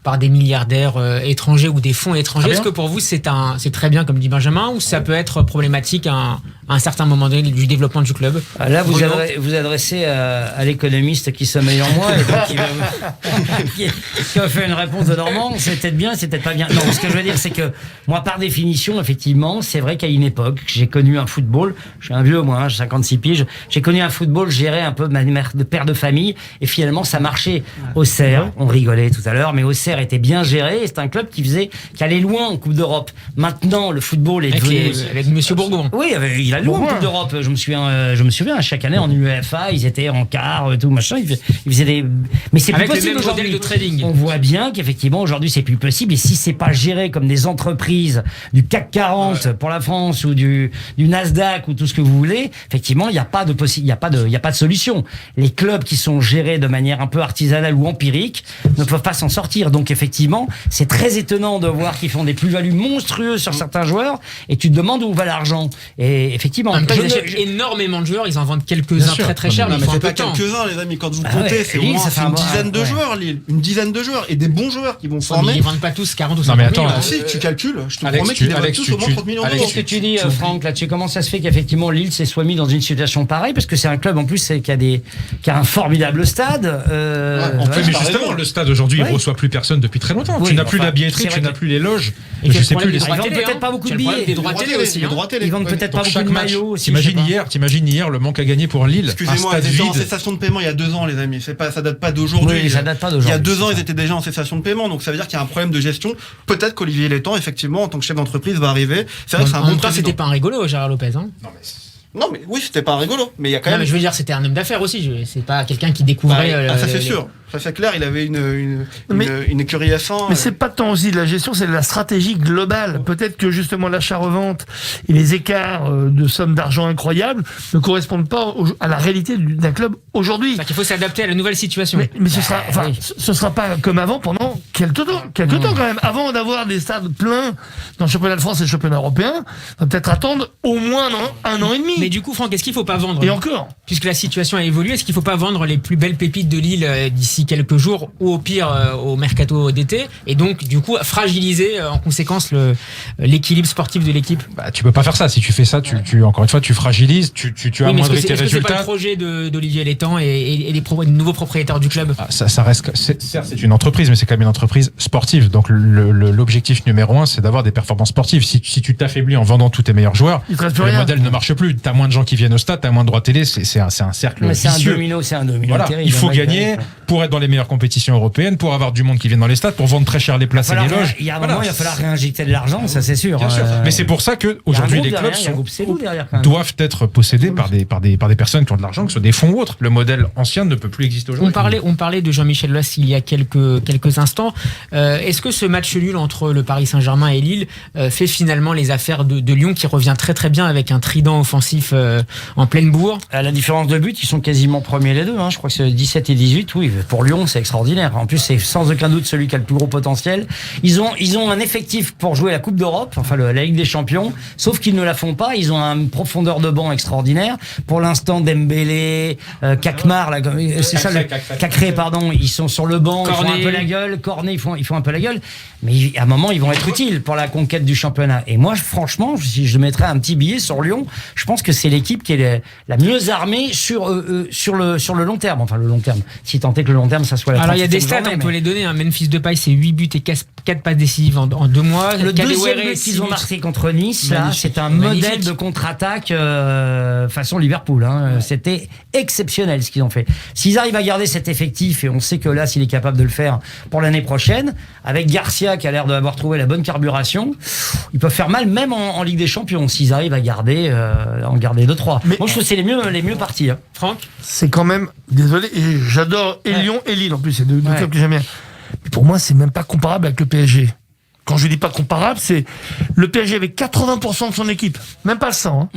par des milliardaires étrangers ou des fonds étrangers. Est-ce que pour vous c'est très bien comme dit Benjamin ou ça peut être problématique à un certain moment donné du développement du club? Là vous adressez à l'économiste qui sommeille en moi et donc qui a fait une réponse de Normand. C'est peut-être bien, c'est peut-être pas bien. Non, ce que je veux dire c'est que moi par définition effectivement c'est vrai qu'à une époque j'ai connu un football, je suis un vieux moi, j'ai 56 piges, j'ai connu un football géré un peu de manière de père de famille et finalement ça marchait. Auxerre, on rigolait tout à l'heure, mais Auxerre était bien géré et c'est un club qui allait loin en Coupe d'Europe. Maintenant, le football est devenu... Avec Monsieur Bourgon. Oui, il finale lourde en Coupe d'Europe. Je me souviens, chaque année en UEFA, ils étaient en quart, tout machin. Ils faisaient des. Mais c'est plus possible aujourd'hui. De trading. On voit bien qu'effectivement aujourd'hui c'est plus possible. Et si c'est pas géré comme des entreprises du CAC 40 pour la France ou du Nasdaq ou tout ce que vous voulez, effectivement il n'y a pas de solution. Les clubs qui sont gérés de manière un peu artisanale ou empirique ne peuvent pas s'en sortir. Donc effectivement, c'est très étonnant de voir qu'ils font des plus-values monstrueuses sur certains joueurs et tu te demandes où va l'argent. Et effectivement, ils achètent énormément de joueurs, ils en vendent quelques-uns très très cher, mais il faut un peu de temps. Quelques-uns, les amis, quand vous comptez, c'est une dizaine de joueurs, Lille. Une dizaine de joueurs et des bons joueurs qui vont former. Ils vendent pas tous 40 ou 50 millions. Non mais attends, si tu calcules, je te promets qu'ils vendent tous au moins 30 millions d'euros. Qu'est-ce que tu dis, Franck, là-dessus? Comment ça se fait qu'effectivement Lille se soit mis dans une situation pareille? Parce que c'est un club en plus qui a un formidable stade. Mais justement, le stade aujourd'hui, il reçoit plus personne depuis très longtemps. Tu n'as plus la billetterie, tu n'as plus les loges. Et je sais plus. Ils vendent peut-être pas beaucoup de billets. Des droits télé aussi. Ils vendent peut-être pas beaucoup de maillots aussi. T'imagines hier le manque à gagner pour Lille. Excusez-moi, ils étaient en cessation de paiement il y a 2 ans, les amis. Ça date pas d'aujourd'hui. Oui, ça date pas d'aujourd'hui. Il y a 2 ans, ils étaient déjà en cessation de paiement. Donc ça veut dire qu'il y a un problème de gestion. Peut-être qu'Olivier Létang, effectivement, en tant que chef d'entreprise, va arriver. C'est vrai que c'est un bon président. C'était pas un rigolo, Gérard Lopez. Non, mais oui, c'était pas un rigolo. Mais il y a quand même. Je veux dire, c'était un homme d'affaires aussi. C'est pas quelqu'un qui découvrait. Ça c'est sûr. Ça c'est clair. Il avait une écurie F1. Mais c'est pas tant aussi de la gestion, c'est de la stratégie globale. Peut-être que justement l'achat-revente et les écarts de sommes d'argent incroyables ne correspondent pas à la réalité d'un club aujourd'hui. C'est-à-dire qu'il faut s'adapter à la nouvelle situation. Mais ce sera pas comme avant pendant quelques temps quand même. Avant d'avoir des stades pleins dans le championnat de France et le championnat européen, on va peut-être attendre au moins un an et demi. Mais du coup, Franck, est-ce qu'il faut pas vendre? Et encore, puisque la situation a évolué, est-ce qu'il faut pas vendre les plus belles pépites de Lille d'ici quelques jours ou au pire au mercato d'été et donc du coup fragiliser en conséquence l'équilibre sportif de l'équipe? Tu peux pas faire ça. Si tu fais ça, tu encore une fois tu fragilises, tu amoindris tes résultats. Est-ce que c'est pas le projet d'Olivier Létang et des nouveaux propriétaires du club? Ça reste, certes c'est une entreprise, mais c'est quand même une entreprise sportive. Donc l'objectif numéro 1, c'est d'avoir des performances sportives. Si tu t'affaiblis en vendant tous tes meilleurs joueurs, le modèle ne marche plus. T'as moins de gens qui viennent au stade, t'as moins de droits télé. C'est un cercle vicieux. C'est un domino voilà. terrible. Il faut gagner pour être dans les meilleures compétitions européennes, pour avoir du monde qui vient dans les stades, pour vendre très cher les places et les loges. Il y a un moment, il va falloir réinjecter de l'argent, ça c'est sûr. Bien sûr. Mais c'est pour ça que aujourd'hui les clubs doivent être possédés par des personnes qui ont de l'argent, que ce soit des fonds ou autres. Le modèle ancien ne peut plus exister aujourd'hui. On parlait de Jean-Michel Loss il y a quelques instants. Est-ce que ce match nul entre le Paris Saint-Germain et Lille fait finalement les affaires de Lyon, qui revient très très bien avec un trident offensif en pleine bourre? À la différence de but, ils sont quasiment premiers les deux. Je crois que c'est 17 et 18. Oui, pour Lyon, c'est extraordinaire. En plus, c'est sans aucun doute celui qui a le plus gros potentiel. Ils ont un effectif pour jouer la Coupe d'Europe, enfin la Ligue des Champions, sauf qu'ils ne la font pas. Ils ont une profondeur de banc extraordinaire. Pour l'instant, Dembélé, Kakmar, c'est ça, Cacré, pardon, ils sont sur le banc, Cornet. Ils font un peu la gueule. Cornet, ils font un peu la gueule. Mais à un moment, ils vont être utiles pour la conquête du championnat. Et moi, franchement, si je mettrais un petit billet sur Lyon, je pense que c'est l'équipe qui est la mieux armée sur le long terme. Enfin, le long terme. Si tant est que le long terme, ça soit la. Alors, il y a des stats, on peut les donner. Memphis Depay, c'est 8 buts et 4 passes décisives en 2 mois. Le deuxième but qu'ils ont marqué contre Nice, là, c'est un modèle de contre-attaque façon Liverpool. C'était exceptionnel ce qu'ils ont fait. S'ils arrivent à garder cet effectif, et on sait que là, s'il est capable de le faire pour l'année prochaine, avec Garcia qui a l'air d'avoir trouvé la bonne carburation, ils peuvent faire mal même en Ligue des Champions s'ils arrivent à garder 2-3. Moi, je trouve que c'est les mieux partis. Franck, c'est quand même, désolé, et j'adore Lyon et Lille en plus, c'est deux clubs que j'aime bien. Mais pour moi, c'est même pas comparable avec le PSG. Quand je dis pas comparable, c'est le PSG avec 80% de son équipe, même pas le 100.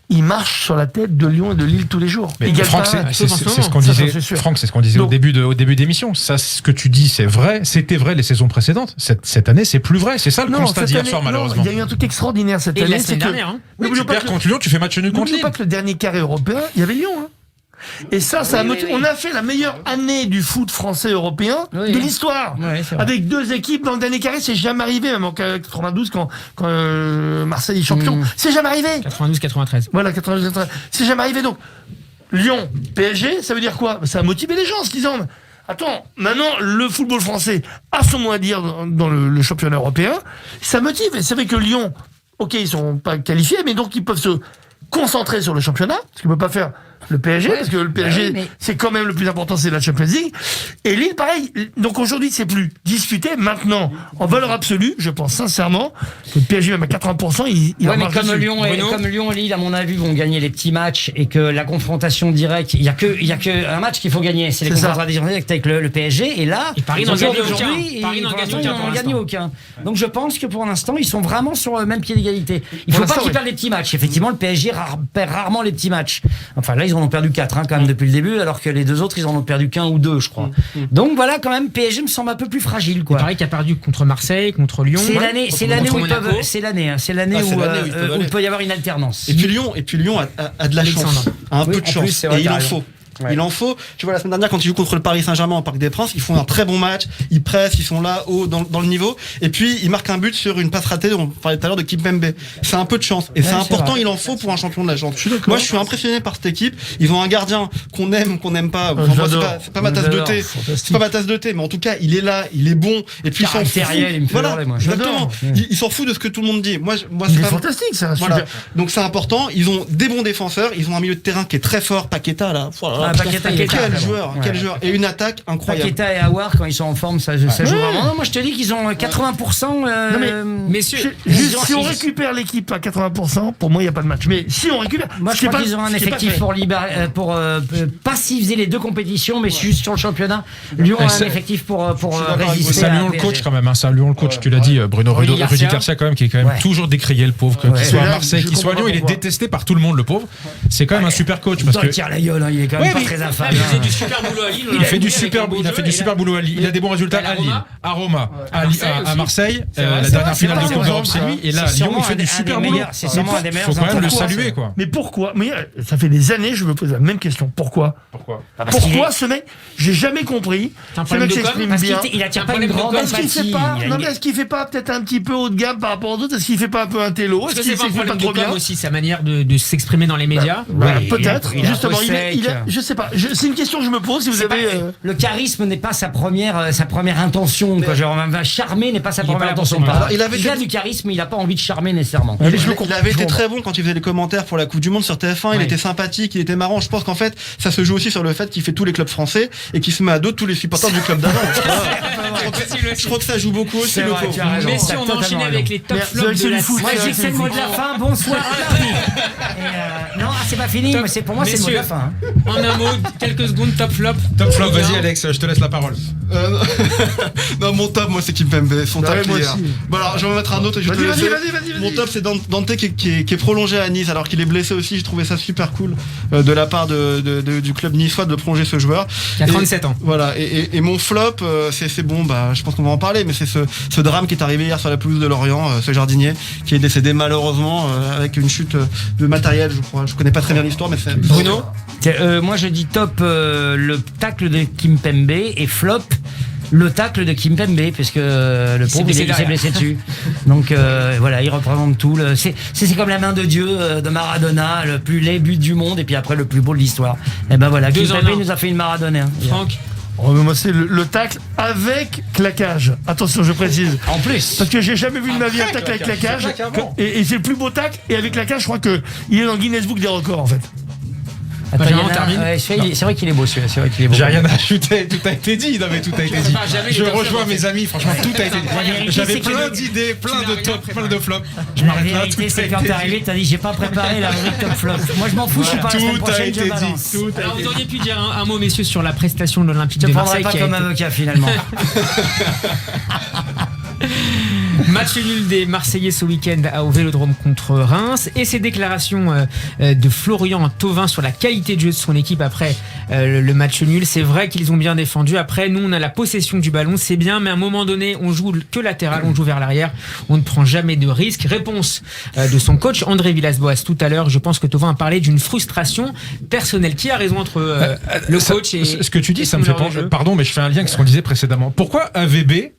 Il marche sur la tête de Lyon et de Lille tous les jours. Mais Franck, c'est ce qu'on disait. Franck, c'est ce qu'on disait au début d'émission. Ça, ce que tu dis, c'est vrai. C'était vrai les saisons précédentes. Cette année, c'est plus vrai. C'est ça le constat d'hier soir, malheureusement. Il y a eu un truc extraordinaire cette année. La semaine dernière. Oui, tu perds contre Lyon, tu fais match nul contre Lille. N'oubliez pas que le dernier carré européen, il y avait Lyon. Et ça a motivé. On a fait la meilleure année du foot français européen de l'histoire. Avec 2 équipes dans le dernier carré, c'est jamais arrivé, même en 92 quand Marseille est champion. C'est jamais arrivé. 92-93. Voilà, 92-93. C'est jamais arrivé. Donc, Lyon, PSG, ça veut dire quoi? Ça a motivé les gens en se disant, attends, maintenant, le football français a son mot à dire dans le championnat européen. Ça motive. Et c'est vrai que Lyon, ok, ils sont pas qualifiés, mais donc ils peuvent se concentrer sur le championnat, ce qu'ils ne peuvent pas faire le PSG, parce que le PSG, c'est quand même le plus important, c'est la Champions League. Et Lille, pareil. Donc aujourd'hui, c'est plus disputé. Maintenant, en valeur absolue, je pense sincèrement que le PSG, même à 80%, il mais comme Lyon et Lille, à mon avis, vont gagner les petits matchs et que la confrontation directe, il y a que un match qu'il faut gagner, c'est les confrontations directes avec le PSG. Et là, Paris n'en gagne aucun. Donc je pense que pour l'instant, ils sont vraiment sur le même pied d'égalité. Il faut pas qu'ils perdent les petits matchs. Effectivement, le PSG perd rarement les petits matchs. Enfin là, ils en ont perdu 4 quand même depuis le début, alors que les deux autres, ils en ont perdu qu'un ou deux, je crois. Donc voilà, quand même, PSG me semble un peu plus fragile, quoi. Paris qui a perdu contre Marseille, contre Lyon. C'est l'année où il peut y avoir une alternance. Et puis Lyon a de la chance, a un peu de chance, et il en faut. Ouais. Il en faut. Tu vois, la semaine dernière, quand ils jouent contre le Paris Saint-Germain au Parc des Princes, ils font un très bon match, ils pressent, ils sont là haut dans le niveau, et puis ils marquent un but sur une passe ratée dont on parlait tout à l'heure de Kimpembe. C'est un peu de chance, et c'est important, il en faut pour un champion de la chance. Moi, je suis impressionné par cette équipe. Ils ont un gardien qu'on aime, qu'on n'aime pas. Enfin, moi, c'est pas ma tasse de thé. C'est pas ma tasse de thé, mais en tout cas, il est là, il est bon, et puis il s'en fout. Voilà, exactement. Il s'en fout de ce que tout le monde dit. Moi, c'est fantastique, ça. Voilà. Donc c'est important. Ils ont des bons défenseurs, ils ont un milieu de terrain qui est très fort. Paqueta là. Quel joueur. Et une attaque incroyable. Paqueta et Aouar, quand ils sont en forme, ça joue vraiment. Non, moi je te dis qu'ils ont 80%. Messieurs, si on récupère l'équipe à 80%, pour moi il n'y a pas de match. Mais si on récupère, moi je crois qu'ils ont un effectif pour pas s'ils faisaient les deux compétitions, mais juste sur le championnat. Lyon a un effectif pour résister. Saluons le coach quand même. Saluons le coach. Tu l'as dit, Bruno Rudy Garcia quand même, qui est quand même toujours décrié, le pauvre. Qu'il soit à Marseille, qu'il soit à Lyon, il est détesté par tout le monde, le pauvre. C'est quand même un super coach parce que tire la gueule, il est quand même pas très infâme. Il fait du super boulot à Lille. Il a fait du super boulot à Lille. Il a des bons résultats à Lille, à Roma, à Marseille. La dernière finale de Coupe d'Europe, c'est lui. Et là, Lyon, il fait du super boulot. C'est sûrement un des meilleurs. Faut quand même le saluer, quoi. Mais pourquoi? Mais ça fait des années, je me pose la même question. Pourquoi ce mec? J'ai jamais compris. Ce mec s'exprime bien. Il attire pas une grande empathie. Est-ce qu'il fait pas peut-être un petit peu haut de gamme par rapport aux autres? Est-ce qu'il fait pas un peu un télo? Est-ce qu'il s'exprime pas trop bien aussi, sa manière de s'exprimer dans les médias? Peut-être. Justement, je sais pas. C'est une question que je me pose. Si vous avez le charisme n'est pas sa première intention. Genre, charmer n'est pas sa première intention. Il a du charisme, il a pas envie de charmer nécessairement. Il avait été très bon quand il faisait les commentaires pour la Coupe du Monde sur TF1. Il était sympathique, il était marrant. Je pense qu'en fait, ça se joue aussi sur le fait qu'il fait tous les clubs français et qu'il se met à dos tous les supporters du club d'avant. Je crois que ça joue beaucoup aussi, le pauvre. Mais si on enchaîne avec les top flops de la semaine. Moi, je dis que c'est le mot de la fin. Bonsoir. Non, c'est pas fini. Pour moi, c'est le mot de la fin. En un mot, quelques secondes, top flop. Top flop, vas-y Alex, je te laisse la parole. Non, mon top, moi, c'est Kimpembe. Son top hier. Bon, alors, je vais en mettre un autre et je vais te laisser. Vas-y. Mon top, c'est Dante qui est prolongé à Nice, alors qu'il est blessé aussi. Je trouvais ça super cool de la part du club niçois de prolonger ce joueur. Qui a 37 ans. Voilà. Et mon flop, c'est bon, je pense qu'on va en parler, mais c'est ce drame qui est arrivé hier sur la pelouse de Lorient, ce jardinier qui est décédé malheureusement avec une chute de matériel, je crois. Je connais pas très bien l'histoire, mais c'est Bruno. Moi je dis top le tacle de Kimpembe et flop le tacle de Kimpembe, puisque le pauvre il s'est blessé dessus. Donc voilà, il représente tout. C'est comme la main de Dieu de Maradona, le plus laid but du monde et puis après le plus beau de l'histoire. Et ben voilà, Kimpembe nous a fait une Maradona. Franck. Moi c'est le tacle avec claquage. Attention, je précise. En plus. Parce que j'ai jamais vu de ma vie un tacle avec claquage. Et c'est le plus beau tacle. Et avec claquage, je crois que il est dans le Guinness Book des records en fait. Attends, c'est vrai qu'il est beau celui-là. C'est vrai qu'il est beau. J'ai rien à ajouter, tout a été dit. Non mais tout a été dit. Je rejoins mes amis, franchement tout a été dit. J'avais plein d'idées, plein de top, plein de flops. Je m'arrête là. La vérité c'est quand t'es arrivé, t'as dit j'ai pas préparé la rubrique top flop. Moi je m'en fous, je suis pas la semaine prochaine, je balance. Alors vous auriez pu dire un mot messieurs sur la prestation de l'Olympique de Marseille. Je te prendrai pas comme avocat finalement. Match nul des Marseillais ce week-end au Vélodrome contre Reims et ces déclarations de Florian Thauvin sur la qualité de jeu de son équipe après le match nul. C'est vrai qu'ils ont bien défendu. Après, nous, on a la possession du ballon, c'est bien, mais à un moment donné, on joue que latéral, on joue vers l'arrière, on ne prend jamais de risque. Réponse de son coach André Villas-Boas tout à l'heure. Je pense que Thauvin a parlé d'une frustration personnelle. Qui a raison entre le coach et ce que tu dis, ça me fait penser. Pardon, mais je fais un lien avec ce qu'on disait précédemment. Pourquoi AVB?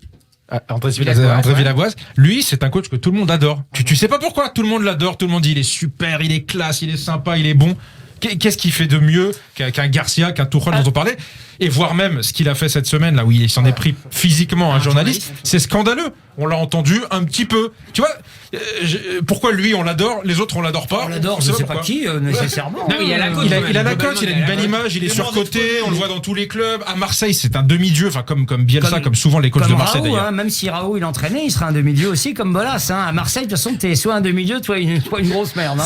André Villas-Boas, lui, c'est un coach que tout le monde adore. Tu sais pas pourquoi, tout le monde l'adore, tout le monde dit il est super, il est classe, il est sympa, il est bon. Qu'est-ce qu'il fait de mieux qu'un Garcia, qu'un Tuchel dont on parlait? et voire même ce qu'il a fait cette semaine, là où il s'en est pris physiquement à un journaliste, c'est scandaleux. On l'a entendu un petit peu. Tu vois, pourquoi lui on l'adore, les autres on l'adore pas. On l'adore, je sais pas qui nécessairement. Non, il a la cote. Il a la cote, il a une belle image, il est surcoté, on le voit dans tous les clubs. À Marseille, c'est un demi-dieu, enfin comme Bielsa, comme souvent les coachs de Marseille Raoult, d'ailleurs. Même si Raoult il entraînait, il serait un demi-dieu aussi comme Bolas. À Marseille, de toute façon, t'es soit un demi-dieu, soit une grosse merde.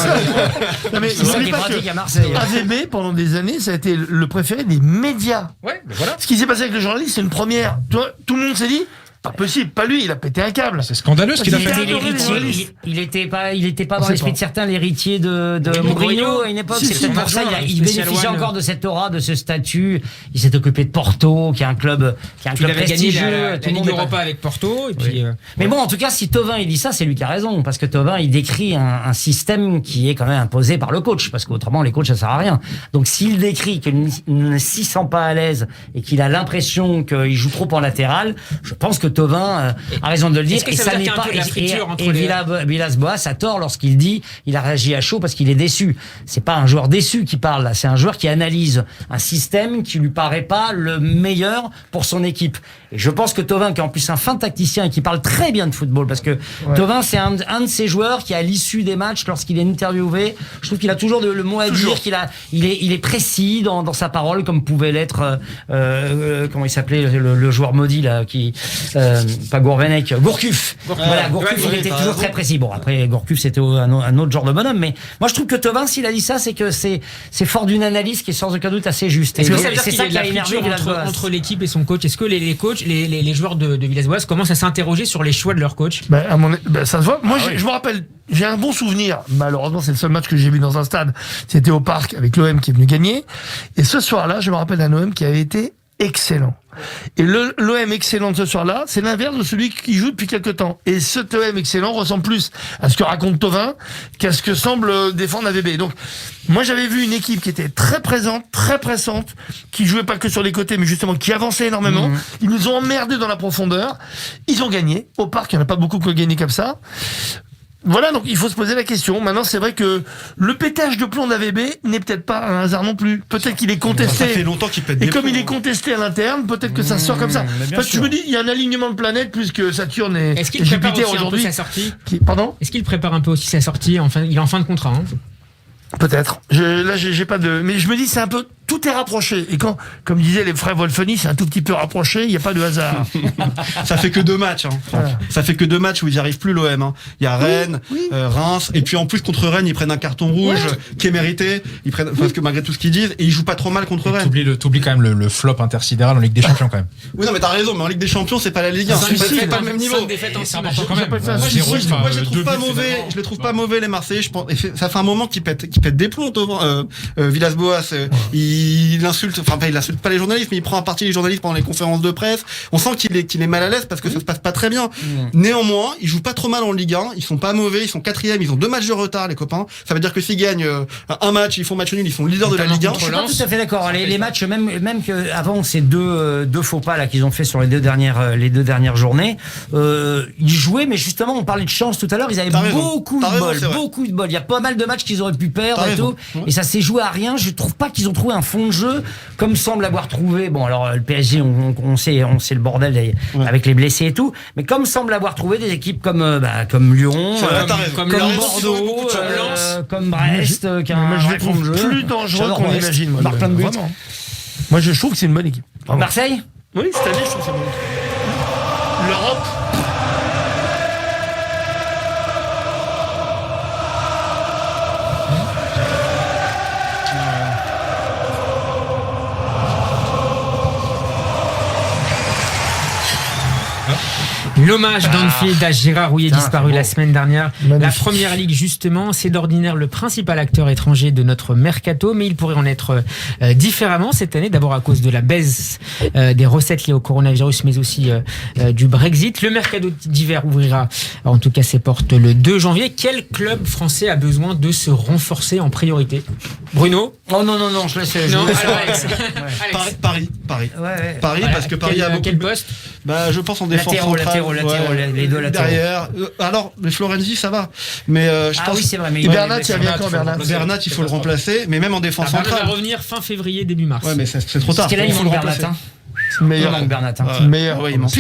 Non, mais C'est ça qui est pratique à Marseille. AVB, pendant des années, ça a été le préféré des médias. Ouais, mais voilà. Ce qui s'est passé avec le journaliste, c'est une première. Tout le monde s'est dit, pas possible, pas lui, il a pété un câble. C'est scandaleux ce qu'il a Il fait. était l'héritier. Il était pas dans l'esprit de certains l'héritier de Mourinho à une époque. C'est peut-être pour ça il bénéficiait encore de cette aura, de ce statut. Il s'est occupé de Porto, qui est un club Il avait gagné prestigieux. la Ligue Europa avec Porto. Et puis, Mais bon, en tout cas, si Thauvin il dit ça, c'est lui qui a raison, parce que Thauvin il décrit un système qui est quand même imposé par le coach, parce qu'autrement les coachs ça sert à rien. Donc s'il décrit qu'il ne s'y sent pas à l'aise et qu'il a l'impression qu'il joue trop en latéral, je pense que Thauvin a raison de le dire. Et ça n'est pas. Villas-Boas a tort lorsqu'il dit il a réagi à chaud parce qu'il est déçu. C'est pas un joueur déçu qui parle là, c'est un joueur qui analyse un système qui lui paraît pas le meilleur pour son équipe. Et je pense que Thauvin, qui est en plus un fin tacticien et qui parle très bien de football, parce que Thauvin c'est un de ces joueurs qui à l'issue des matchs, lorsqu'il est interviewé, je trouve qu'il a toujours le mot à dire, il est précis dans sa parole, comme pouvait l'être comment il s'appelait le joueur maudit là qui pas Gourvenec, Gourcuff. Voilà, Gourcuff, il était toujours très précis. Bon, après, Gourcuff, c'était un autre genre de bonhomme, mais moi, je trouve que Thauvin, s'il a dit ça, c'est que c'est fort d'une analyse qui est sans aucun doute assez juste. Est-ce que ça veut dire qu'il y a de la friture entre l'équipe et son coach? Est-ce que les coachs, les joueurs de Villas-Boas commencent à s'interroger sur les choix de leur coach? Ça se voit. Moi, je me rappelle, j'ai un bon souvenir. Malheureusement, c'est le seul match que j'ai vu dans un stade. C'était au Parc avec l'OM qui est venu gagner. Et ce soir-là, je me rappelle d'un OM qui avait été excellent. Et l'OM excellent de ce soir-là, c'est l'inverse de celui qui joue depuis quelques temps. Et cet OM excellent ressemble plus à ce que raconte Thauvin qu'à ce que semble défendre AVB. Donc, moi, j'avais vu une équipe qui était très présente, très pressante, qui jouait pas que sur les côtés, mais justement qui avançait énormément. Ils nous ont emmerdés dans la profondeur. Ils ont gagné. Au Parc, il n'y en a pas beaucoup qui ont gagné comme ça. Voilà, donc il faut se poser la question. Maintenant, c'est vrai que le pétage de plomb d'AVB n'est peut-être pas un hasard non plus. Peut-être qu'il est contesté. Ça fait longtemps qu'il pète des Et comme plombs. il est contesté à l'interne, peut-être que ça sort comme ça. Parce que je me dis, il y a un alignement de planètes puisque Saturne et Est-ce qu'il prépare Jupiter aussi un peu aujourd'hui. sa sortie? Pardon? Est-ce qu'il prépare un peu aussi sa sortie? Enfin, il est en fin de contrat. Hein. Peut-être. Là, j'ai pas de. Mais je me dis, c'est un peu. Tout est rapproché. Et quand, comme disaient les frères Wolfeni, c'est un tout petit peu rapproché, il n'y a pas de hasard. Ça fait que 2 matchs. Voilà. Ça fait que 2 matchs où ils n'y arrivent plus, l'OM. Il y a Rennes, Reims, et puis en plus contre Rennes, ils prennent un carton rouge qui est mérité. Ils prennent, parce que malgré tout ce qu'ils disent, et ils jouent pas trop mal contre Rennes. T'oublies quand même le flop intersidéral en Ligue des Champions quand même. Oui, non, mais t'as raison, mais en Ligue des Champions, c'est pas la Ligue 1. C'est pas le même niveau. C'est important quand même. Moi, je les trouve pas mauvais. Je les trouve pas mauvais, les Marseillais. Je pense, ça fait un moment qu'ils pètent des plombs devant Villas-Boas. Il insulte, enfin, il insulte pas les journalistes, mais il prend à partie les journalistes pendant les conférences de presse. On sent qu'il est mal à l'aise parce que ça se passe pas très bien. Néanmoins, ils jouent pas trop mal en Ligue 1. Ils sont pas mauvais. Ils sont 4e. Ils ont 2 matchs de retard, les copains. Ça veut dire que s'ils gagnent un match, ils font match nul, ils sont leaders de la Ligue 1. Je suis pas tout à fait d'accord. Les matchs, même que avant ces deux faux pas là qu'ils ont fait sur les deux dernières journées, ils jouaient, mais justement, on parlait de chance tout à l'heure. Ils avaient beaucoup de bol. Il y a pas mal de matchs qu'ils auraient pu perdre et tout, et ça s'est joué à rien. Je trouve pas qu'ils ont trouvé un fond de jeu comme semble avoir trouvé. Bon, alors le PSG, on sait le bordel avec les blessés et tout, mais comme semble avoir trouvé des équipes comme Lyon, comme Bordeaux, comme Brest, qui a un vrai fond de jeu. Plus dangereux qu'on l'imagine. Marque plein de buts. Moi, je trouve que c'est une bonne équipe. Vraiment. Marseille. Oui, cette année, je trouve que c'est une bonne équipe. L'Europe. L'hommage d'Anfield à Gérard Rouillet, disparu la semaine dernière. Magnifique. La Première Ligue, justement, c'est d'ordinaire le principal acteur étranger de notre mercato, mais il pourrait en être différemment cette année, d'abord à cause de la baisse des recettes liées au coronavirus, mais aussi du Brexit. Le mercato d'hiver ouvrira, en tout cas ses portes, le 2 janvier. Quel club français a besoin de se renforcer en priorité? Bruno? Oh non, je laisse. Non, alors Alex. Paris. Ouais. Paris, parce que Paris a beaucoup. Quel poste? Bah, je pense en défense latéraux, les deux latéraux. Derrière. Alors, les Florenzi, ça va. Mais je pense. Oui, c'est vrai. Mais Et Bernat, il revient quand Bernat? Bernat, il faut le remplacer, mais même en défense Bernat va centrale. revenir fin février, début mars. Ouais, mais c'est trop tard. Parce que là, il manque Bernat. Meilleur. Il manque Bernat. Meilleur. Ouais, il manque.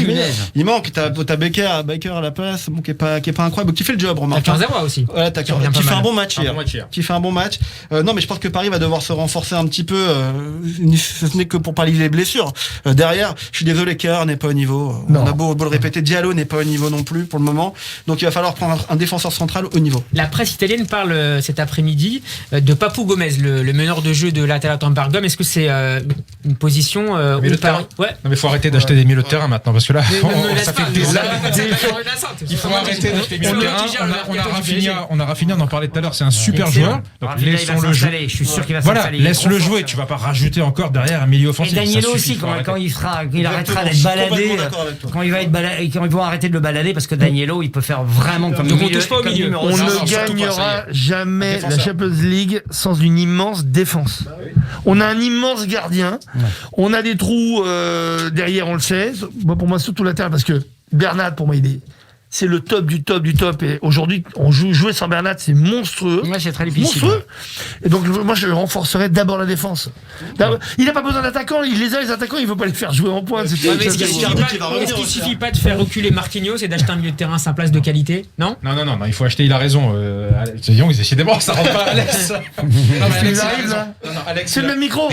Il manque. T'as Baker à la place, bon, qui est pas incroyable, qui fait le job, remarque. T'as Kurzawa aussi. Ouais, qui fait un bon match hier. Qui fait un bon match. Non, mais je pense que Paris va devoir se renforcer un petit peu. Ce n'est que pour pallier les blessures. Derrière, je suis désolé, Kerr n'est pas au niveau. On a beau le répéter, Diallo n'est pas au niveau non plus pour le moment. Donc il va falloir prendre un défenseur central au niveau. La presse italienne parle cet après-midi de Papou Gomez, le meneur de jeu de l'Atalanta Bergame. Est-ce que c'est une position où Paris... Ouais. Non, mais il faut arrêter d'acheter des milieux de terrain maintenant, parce que là, ça fait des années. Il faut arrêter d'acheter des milieux de terrain. On a Rafinha, on en parlait tout à l'heure, c'est un super joueur. Donc laissons le jouer. Je suis sûr qu'il va Voilà, s'installer. laisse-le jouer. Tu vas pas rajouter encore derrière un milieu Et offensif. Danielo aussi, quand il arrêtera d'être baladé, quand ils vont arrêter de le balader, parce que Danielo, il peut faire vraiment comme Donc on touche pas au milieu. On ne gagnera jamais la Champions League sans une immense défense. On a un immense gardien. On a des trous derrière, on le sait. Moi, pour moi, surtout latéral, parce que Bernat, pour moi, c'est le top du top du top. Et aujourd'hui, jouer sans Bernat, c'est monstrueux. Ouais, c'est très difficile. Monstrueux. Et donc, moi, je renforcerais d'abord la défense. Il n'a pas besoin d'attaquants. Il les a, les attaquants, il ne veut pas les faire jouer en pointe. Est-ce qu'il suffit pas de faire reculer Marquinhos et d'acheter un milieu de terrain à sa place de qualité? Non, il faut acheter, il a raison. Décidément, ça rentre pas, Alex. C'est le même micro.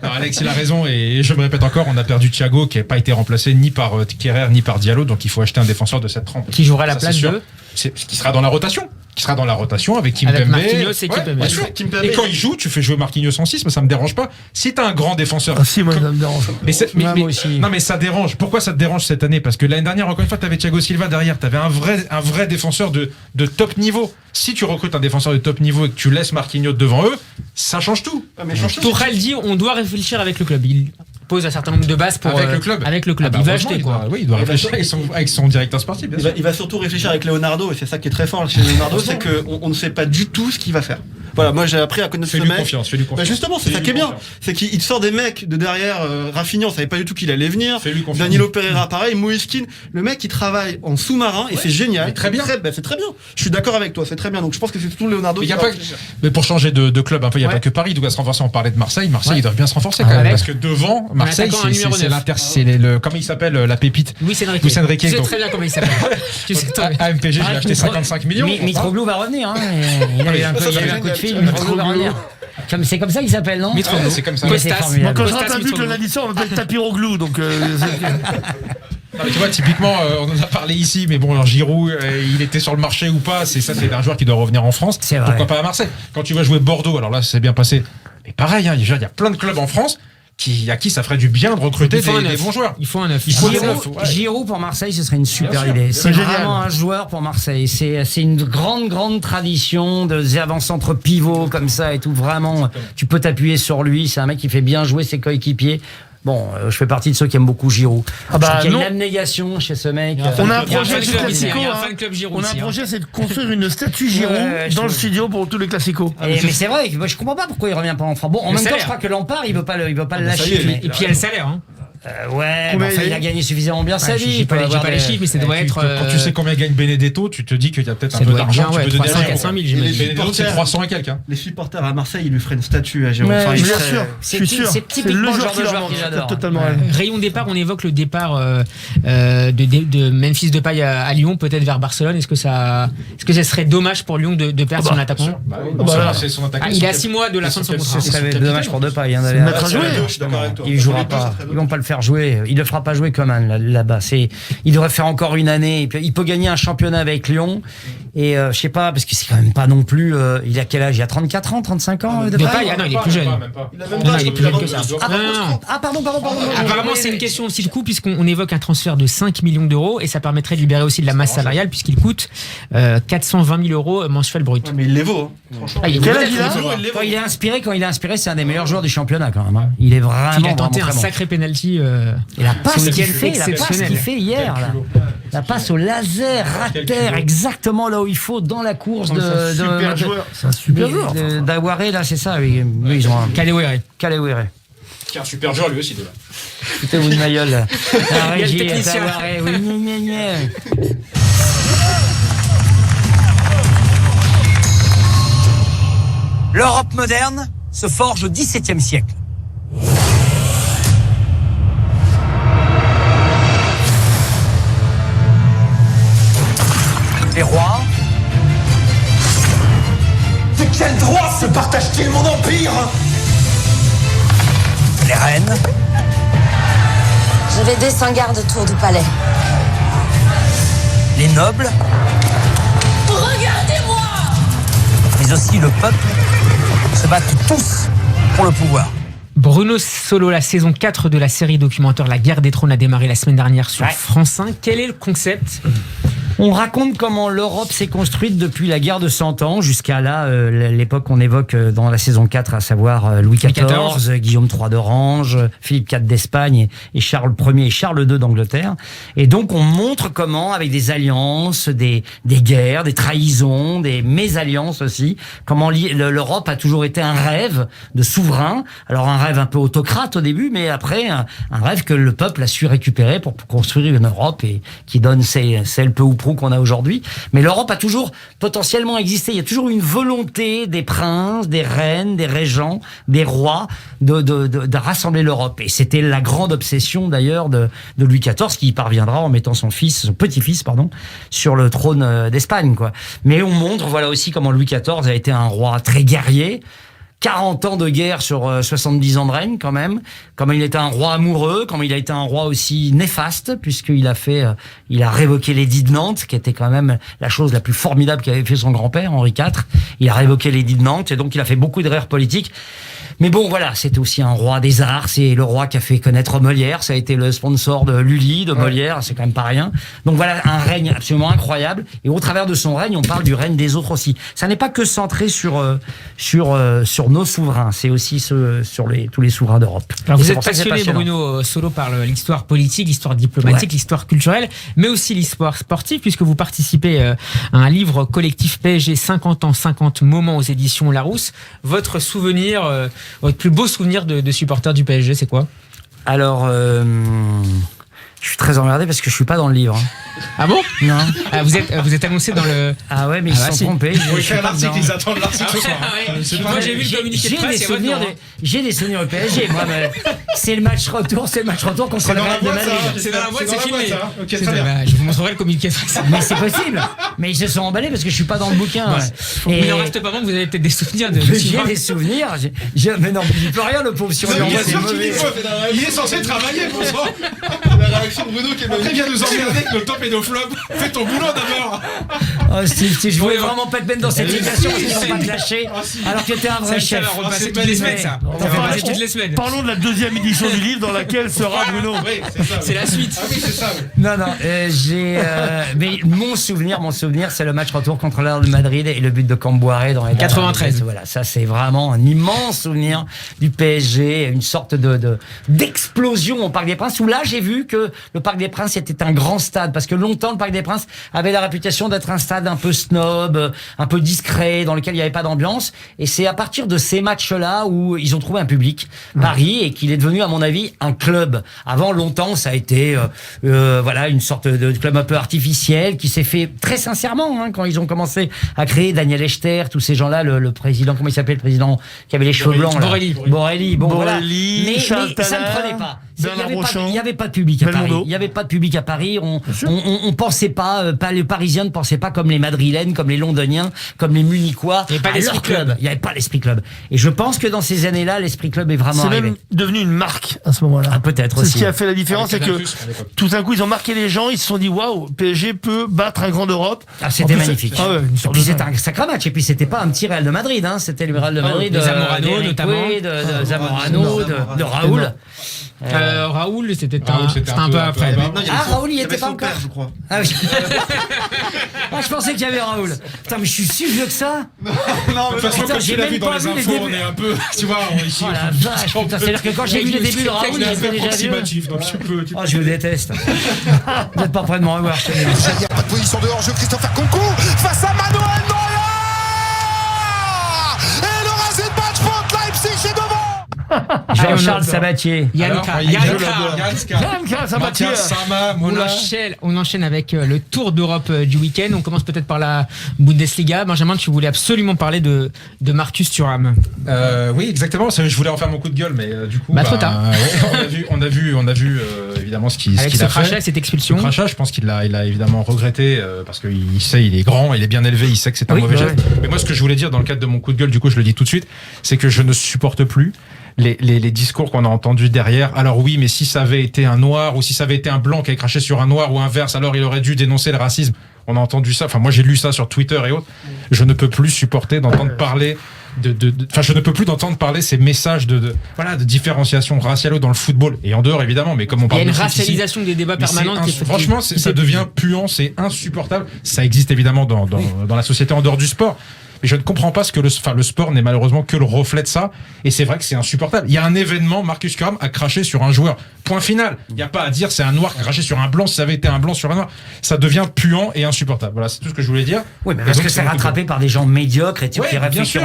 Non, Alex, il a raison, et je me répète encore, on a perdu Thiago, qui n'a pas été remplacé ni par Kerrer ni par Diallo, donc il faut acheter un défenseur de cette trempe. qui jouera à la place de qui sera dans la rotation. Qui sera dans la rotation avec Kimpembe. Avec Marquinhos et Kimpembe. Bien sûr. Et quand il joue, tu fais jouer Marquinhos en 6, mais ça me dérange pas. Si t'as un grand défenseur. Si, moi, ça me dérange. Moi aussi. Non, mais ça dérange. Pourquoi ça te dérange cette année? Parce que l'année dernière, encore une fois, t'avais Thiago Silva derrière. T'avais un vrai défenseur de top niveau. Si tu recrutes un défenseur de top niveau et que tu laisses Marquinhos devant eux, ça change tout. Tourelle dit on doit réfléchir avec le club. Il pose un certain nombre de bases pour avec le club. Il va acheter quoi. Oui, il doit réfléchir avec son directeur sportif. Bien sûr. Il va surtout réfléchir avec Leonardo, et c'est ça qui est très fort chez Leonardo, c'est qu'on ne sait pas du tout ce qu'il va faire. Voilà, moi j'ai appris à connaître ce mec. Fais-lui confiance. Bah justement, c'est ça qui est bien. C'est qu'il sort des mecs de derrière. Rafinha, on savait pas du tout qu'il allait venir. Fais-lui confiance. Danilo Pereira, pareil. Moïskine. Le mec, il travaille en sous-marin et c'est génial. Très bien. C'est très bien. Je suis d'accord avec toi, c'est très bien. Donc je pense que c'est surtout Leonardo. Mais pour changer de club un peu, il n'y a pas que Paris, il doit se renforcer. On parlait de Marseille. Marseille, il doit bien se renforcer quand même. Parce que devant, Marseille, c'est le. Comment il s'appelle, la pépite? Luis Enrique. Tu sais très bien comment il s'appelle. AMPG, je l'ai acheté 55 millions. Mitroglou va revenir. Il a eu un coup de fil. Mitroglou va revenir. C'est comme ça qu'il s'appelle, non? Mitroglou. C'est comme ça. Moi, quand je rate un but le lundi soir, on m'appelle Tapiroglou. Donc. Tu vois, typiquement, on en a parlé ici, mais bon, alors Giroud, il était sur le marché ou pas, c'est un joueur qui doit revenir en France. Pourquoi pas à Marseille? Quand tu vas jouer Bordeaux, alors là, c'est bien passé. Mais pareil, il y a plein de clubs en France à qui ça ferait du bien de recruter des bons joueurs. Il faut un 9. Giroud pour Marseille, ce serait une super idée. C'est vraiment un joueur pour Marseille. C'est une grande tradition de avant-centre pivot comme ça et tout. Vraiment, tu peux t'appuyer sur lui. C'est un mec qui fait bien jouer ses coéquipiers. Bon, je fais partie de ceux qui aiment beaucoup Giroud. Il y a une abnégation chez ce mec. On a un projet du Classico. On a un projet, c'est de construire une statue Giroud dans le studio pour tous les Classicos. Mais c'est vrai, je comprends pas pourquoi il revient pas en France. Bon, en même temps, je crois que Lampard, il veut pas le lâcher. Et puis il y a le salaire. Il a gagné suffisamment bien sa vie. J'ai pas les chiffres, mais ça doit être. Quand tu sais combien gagne Benedetto, tu te dis qu'il y a peut-être un peu d'argent. Tu peux donner 400 000, j'imagine. Benedetto, c'est 300 et quelques. Les supporters à Marseille, ils lui feraient une statue à Giroud. Bien sûr, je suis sûr. C'est typiquement le genre de joueur que j'adore. Totalement. Rayon départ, on évoque le départ de Memphis Depay à Lyon, peut-être vers Barcelone. Est-ce que ça serait dommage pour Lyon de perdre son attaquant? C'est son attaquant. Il est à 6 mois de la fin de son contrat. Ce serait dommage pour Depay d'aller mettre à jouer. Il jouera pas. Ils vont pas le faire jouer. Il le fera pas jouer comme là-bas. Il devrait faire encore une année. Et puis, il peut gagner un championnat avec Lyon. Et je sais pas, parce que c'est quand même pas non plus. Il a quel âge? Il a 34 ans, 35 ans. Non, il est plus jeune. Il est plus jeune que ça. Pardon. Apparemment, c'est une question aussi de coût, puisqu'on évoque un transfert de 5 millions d'euros et ça permettrait de libérer aussi de la masse salariale, puisqu'il coûte 420 000 euros mensuel brut. Mais il les vaut. Franchement, quand il est inspiré, c'est un des meilleurs joueurs du championnat quand même. Il est vraiment. Il a tenté un sacré penalty. Et la passe qu'il fait hier, la passe au laser, rater, exactement là où il faut dans la course C'est un super joueur. d'Aouaré, là, c'est ça. Ils ont un Kalewere. Qui est un super joueur lui aussi déjà. Foutez-vous de ma gueule. Il y a le technicien. L'Europe moderne se forge au XVIIe siècle. Les rois. De quel droit se partage-t-il mon empire? Les reines. Je vais descendre garde autour du palais. Les nobles. Regardez-moi! Mais aussi le peuple se battent tous pour le pouvoir. Bruno Solo, la saison 4 de la série documentaire La Guerre des Trônes a démarré la semaine dernière sur France 5. Quel est le concept ? On raconte comment l'Europe s'est construite depuis la guerre de 100 ans jusqu'à là, l'époque qu'on évoque dans la saison 4, à savoir Louis XIV, Guillaume III d'Orange, Philippe IV d'Espagne et Charles Ier et Charles II d'Angleterre. Et donc on montre comment, avec des alliances, des guerres, des trahisons, des mésalliances aussi, comment l'Europe a toujours été un rêve de souverain. Alors un rêve un peu autocrate au début, mais après un rêve que le peuple a su récupérer pour construire une Europe et qui donne celle peu ou prou qu'on a aujourd'hui. Mais l'Europe a toujours potentiellement existé. Il y a toujours une volonté des princes, des reines, des régents, des rois de rassembler l'Europe. Et c'était la grande obsession d'ailleurs de Louis XIV, qui y parviendra en mettant son petit-fils, sur le trône d'Espagne, quoi. Mais on montre, voilà aussi comment Louis XIV a été un roi très guerrier. 40 ans de guerre sur 70 ans de règne, quand même. Comme il était un roi amoureux, comme il a été un roi aussi néfaste, puisqu'il il a révoqué l'édit de Nantes, qui était quand même la chose la plus formidable qu'avait fait son grand-père, Henri IV. Il a révoqué l'édit de Nantes, et donc il a fait beaucoup d'erreurs politiques. Mais bon, voilà, c'était aussi un roi des arts. C'est le roi qui a fait connaître Molière. Ça a été le sponsor de Lully, de Molière. C'est quand même pas rien. Donc voilà, un règne absolument incroyable. Et au travers de son règne, on parle du règne des autres aussi. Ça n'est pas que centré sur nos souverains. C'est aussi sur tous les souverains d'Europe. Alors vous êtes passionné, Bruno Solo, par l'histoire politique, l'histoire diplomatique, l'histoire culturelle, mais aussi l'histoire sportive, puisque vous participez à un livre collectif PSG 50 ans, 50 moments aux éditions Larousse. Votre souvenir, votre plus beau souvenir de supporter du PSG, c'est quoi? Alors, je suis très emmerdé parce que je suis pas dans le livre. Ah bon? Non. Ah, vous êtes annoncé dans le... Ah ouais, mais ils se sont trompés. Faut écrire l'article, ils attendent l'article ce soir. Moi j'ai vu le communiqué de presse. J'ai des souvenirs au PSG. Moi, c'est le match retour contre le Real de Madrid. C'est dans la boîte, c'est filmé. Je vous montrerai le communiqué de presse. Mais c'est possible. Mais ils se sont emballés parce que je suis pas dans le bouquin. Et il en reste pas moins que vous avez peut-être des souvenirs de... J'ai des souvenirs. Mais non, il peut rien, le pauvre. Si on lui envoie des mauvais... Il est censé travailler pour ça. La réaction de Bruno qui est après vient nous emmerder avec nos top et nos flops. Fais ton boulot d'abord. Oh Steve, je voulais vraiment pas te mettre dans cette situation, ils vont pas te lâcher. Alors que t'es un vrai chef. Ça va repasser toutes les semaines, ça. On va repasser toutes les semaines. Parlons de la deuxième édition du livre dans laquelle sera Bruno. Oui, c'est ça. C'est la suite. Ah oui, c'est ça. Non, mais mon souvenir, c'est le match retour contre le Real de Madrid et le but de Camboire dans les 93. Voilà, ça c'est vraiment un immense souvenir du PSG, une sorte d'explosion au Parc des Princes, où là j'ai vu que le Parc des Princes était un grand stade, parce que longtemps le Parc des Princes avait la réputation d'être un stade un peu snob, un peu discret, dans lequel il n'y avait pas d'ambiance, et c'est à partir de ces matchs-là où ils ont trouvé un public, Paris, et qu'il est devenu à mon avis un club. Avant, longtemps, ça a été une sorte de club un peu artificiel qui s'est fait très sincèrement quand ils ont commencé à créer Daniel Echter, tous ces gens-là, le président, comment il s'appelle, le président qui avait les cheveux blancs là. Borelli, voilà. Mais ça ne prenait pas. Il n'y avait pas de public à Paris. Il n'y avait pas de public à Paris. On pensait pas les Parisiens ne pensaient pas comme les Madrilènes, comme les Londoniens, comme les Munichois. Il n'y avait pas l'esprit club. Il n'y avait pas l'esprit club. Et je pense que dans ces années-là, l'esprit club est vraiment arrivé. C'est même devenu une marque à ce moment-là. Ah, peut-être aussi. C'est ce qui a fait la différence, c'est que tout d'un coup, ils ont marqué les gens, ils se sont dit waouh, PSG peut battre un grand d'Europe. Ah, c'était magnifique. Et puis c'était un sacré match. Et puis c'était pas un petit Real de Madrid, c'était le Real de Madrid de Zamorano notamment, de Zamorano, de Raoul. Raoul, c'était un peu après. Raoul, il était pas encore, je crois. Ah oui. Je pensais qu'il y avait Raoul. Putain, mais je suis si vieux que ça. Non, de toute façon, quand tu l'as vu dans les infos, on est un peu, tu vois, ici. Oh la vache, putain, c'est-à-dire que quand j'ai vu les débuts de Raoul, il était déjà vieux. Donc tu peux. Oh, je vous déteste. Vous n'êtes pas prêts de m'en revoir, je te dis. Pas de position de hors-jeu, Christopher Nkunku face à Manuel Neuer. Et le rasé de match contre Leipzig est devant. Jean-Charles Sabatier. Yann Sabatier. On enchaîne avec le Tour d'Europe du week-end. On commence peut-être par la Bundesliga. Benjamin, tu voulais absolument parler de Marcus Thuram. Oui, exactement. Je voulais en faire mon coup de gueule, mais du coup, trop tard. On a vu évidemment ce qu'il a fait. Crachat, cette expulsion. Ce crachat, je pense qu'il l'a évidemment regretté parce qu'il sait, il est grand, il est bien élevé, il sait que c'est un mauvais geste. Mais moi, ce que je voulais dire dans le cadre de mon coup de gueule, du coup, je le dis tout de suite, c'est que je ne supporte plus les discours qu'on a entendus derrière. Alors oui, mais si ça avait été un noir ou si ça avait été un blanc qui avait craché sur un noir ou inverse, alors il aurait dû dénoncer le racisme. On a entendu ça. Enfin, moi, j'ai lu ça sur Twitter et autres. Je ne peux plus supporter d'entendre parler je ne peux plus d'entendre parler ces messages de différenciation raciale dans le football et en dehors évidemment, mais comme on parle de il y a une racialisation des débats permanents. Franchement, ça devient puant, c'est insupportable. Ça existe évidemment dans la société en dehors du sport. Mais je ne comprends pas le sport n'est malheureusement que le reflet de ça. Et c'est vrai que c'est insupportable. Il y a un événement, Marcus Thuram a craché sur un joueur. Point final. Il n'y a pas à dire c'est un noir qui a craché sur un blanc. Si ça avait été un blanc sur un noir, ça devient puant et insupportable. Voilà, c'est tout ce que je voulais dire. Oui, mais parce que c'est rattrapé par des gens médiocres et qui réfléchissent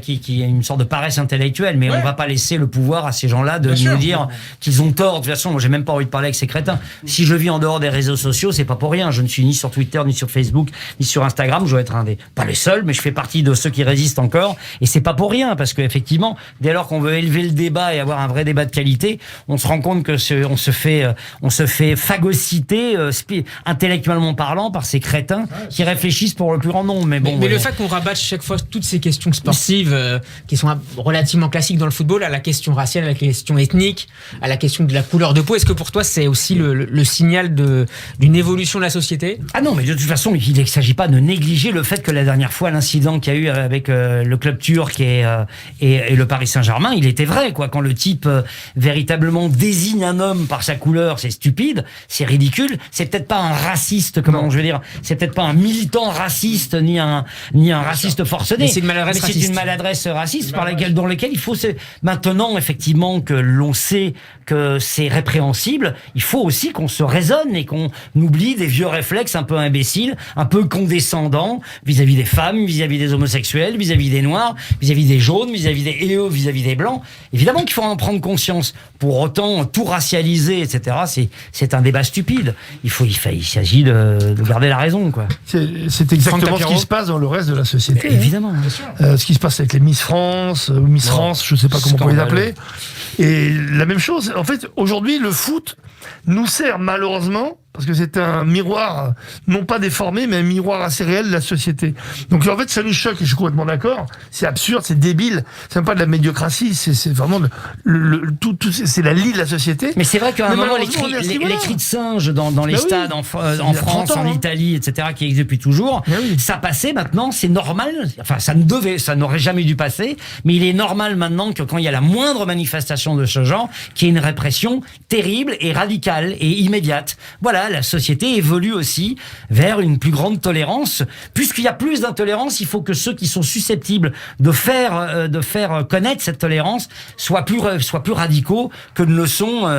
qui a une sorte de paresse intellectuelle. Mais on ne va pas laisser le pouvoir à ces gens-là de nous dire qu'ils ont tort. De toute façon, moi, j'ai même pas envie de parler avec ces crétins. Si je vis en dehors des réseaux sociaux, c'est pas pour rien. Je ne suis ni sur Twitter, ni sur Facebook, ni sur Instagram. Je dois être pas les seuls, mais je fais partie de ceux qui résistent encore. Et c'est pas pour rien, parce qu'effectivement, dès lors qu'on veut élever le débat et avoir un vrai débat de qualité, on se rend compte que on se fait phagocyter intellectuellement parlant par ces crétins qui réfléchissent pour le plus grand nombre. Mais le fait qu'on rabatte chaque fois toutes ces questions sportives qui sont relativement classiques dans le football à la question raciale, à la question ethnique, à la question de la couleur de peau, est-ce que pour toi c'est aussi le signal d'une évolution de la société ? Ah non, mais de toute façon, il ne s'agit pas de négliger le fait que la dernière fois, l'incident qu'il y a eu avec le club turc et le Paris Saint-Germain, il était vrai, quoi. Quand le type véritablement désigne un homme par sa couleur, c'est stupide, c'est ridicule. C'est peut-être pas un raciste, c'est peut-être pas un militant raciste ni un raciste forcené. Mais c'est une maladresse raciste. C'est une maladresse raciste dans laquelle il faut maintenant effectivement que l'on sait que c'est répréhensible, il faut aussi qu'on se raisonne et qu'on oublie des vieux réflexes un peu imbéciles, un peu condescendants vis-à-vis des femmes, vis-à-vis des homosexuels, vis-à-vis des noirs, vis-à-vis des jaunes, vis-à-vis des blancs. Évidemment qu'il faut en prendre conscience. Pour autant, tout racialiser, etc., c'est un débat stupide. Il s'agit de garder la raison, quoi. C'est exactement ce qui se passe dans le reste de la société. Mais évidemment. Ce qui se passe avec les Miss France, France, je ne sais pas comment on peut les appeler. Et la même chose. En fait, aujourd'hui, le foot nous sert malheureusement, parce que c'est un miroir, non pas déformé, mais un miroir assez réel de la société. Donc en fait, ça nous choque, et je suis complètement d'accord. C'est absurde, c'est débile. C'est même pas de la médiocratie, c'est vraiment c'est la lie de la société. Mais c'est vrai qu'à un moment, les cris de singe dans les stades en France, en Italie, etc., qui existent depuis toujours, ça passait maintenant, c'est normal. Enfin, ça n'aurait jamais dû passer, mais il est normal maintenant que quand il y a la moindre manifestation de ce genre, qu'il y ait une répression terrible et radicale et immédiate. Voilà. La société évolue aussi vers une plus grande tolérance. Puisqu'il y a plus d'intolérance, il faut que ceux qui sont susceptibles de faire connaître cette tolérance soient plus radicaux que ne le sont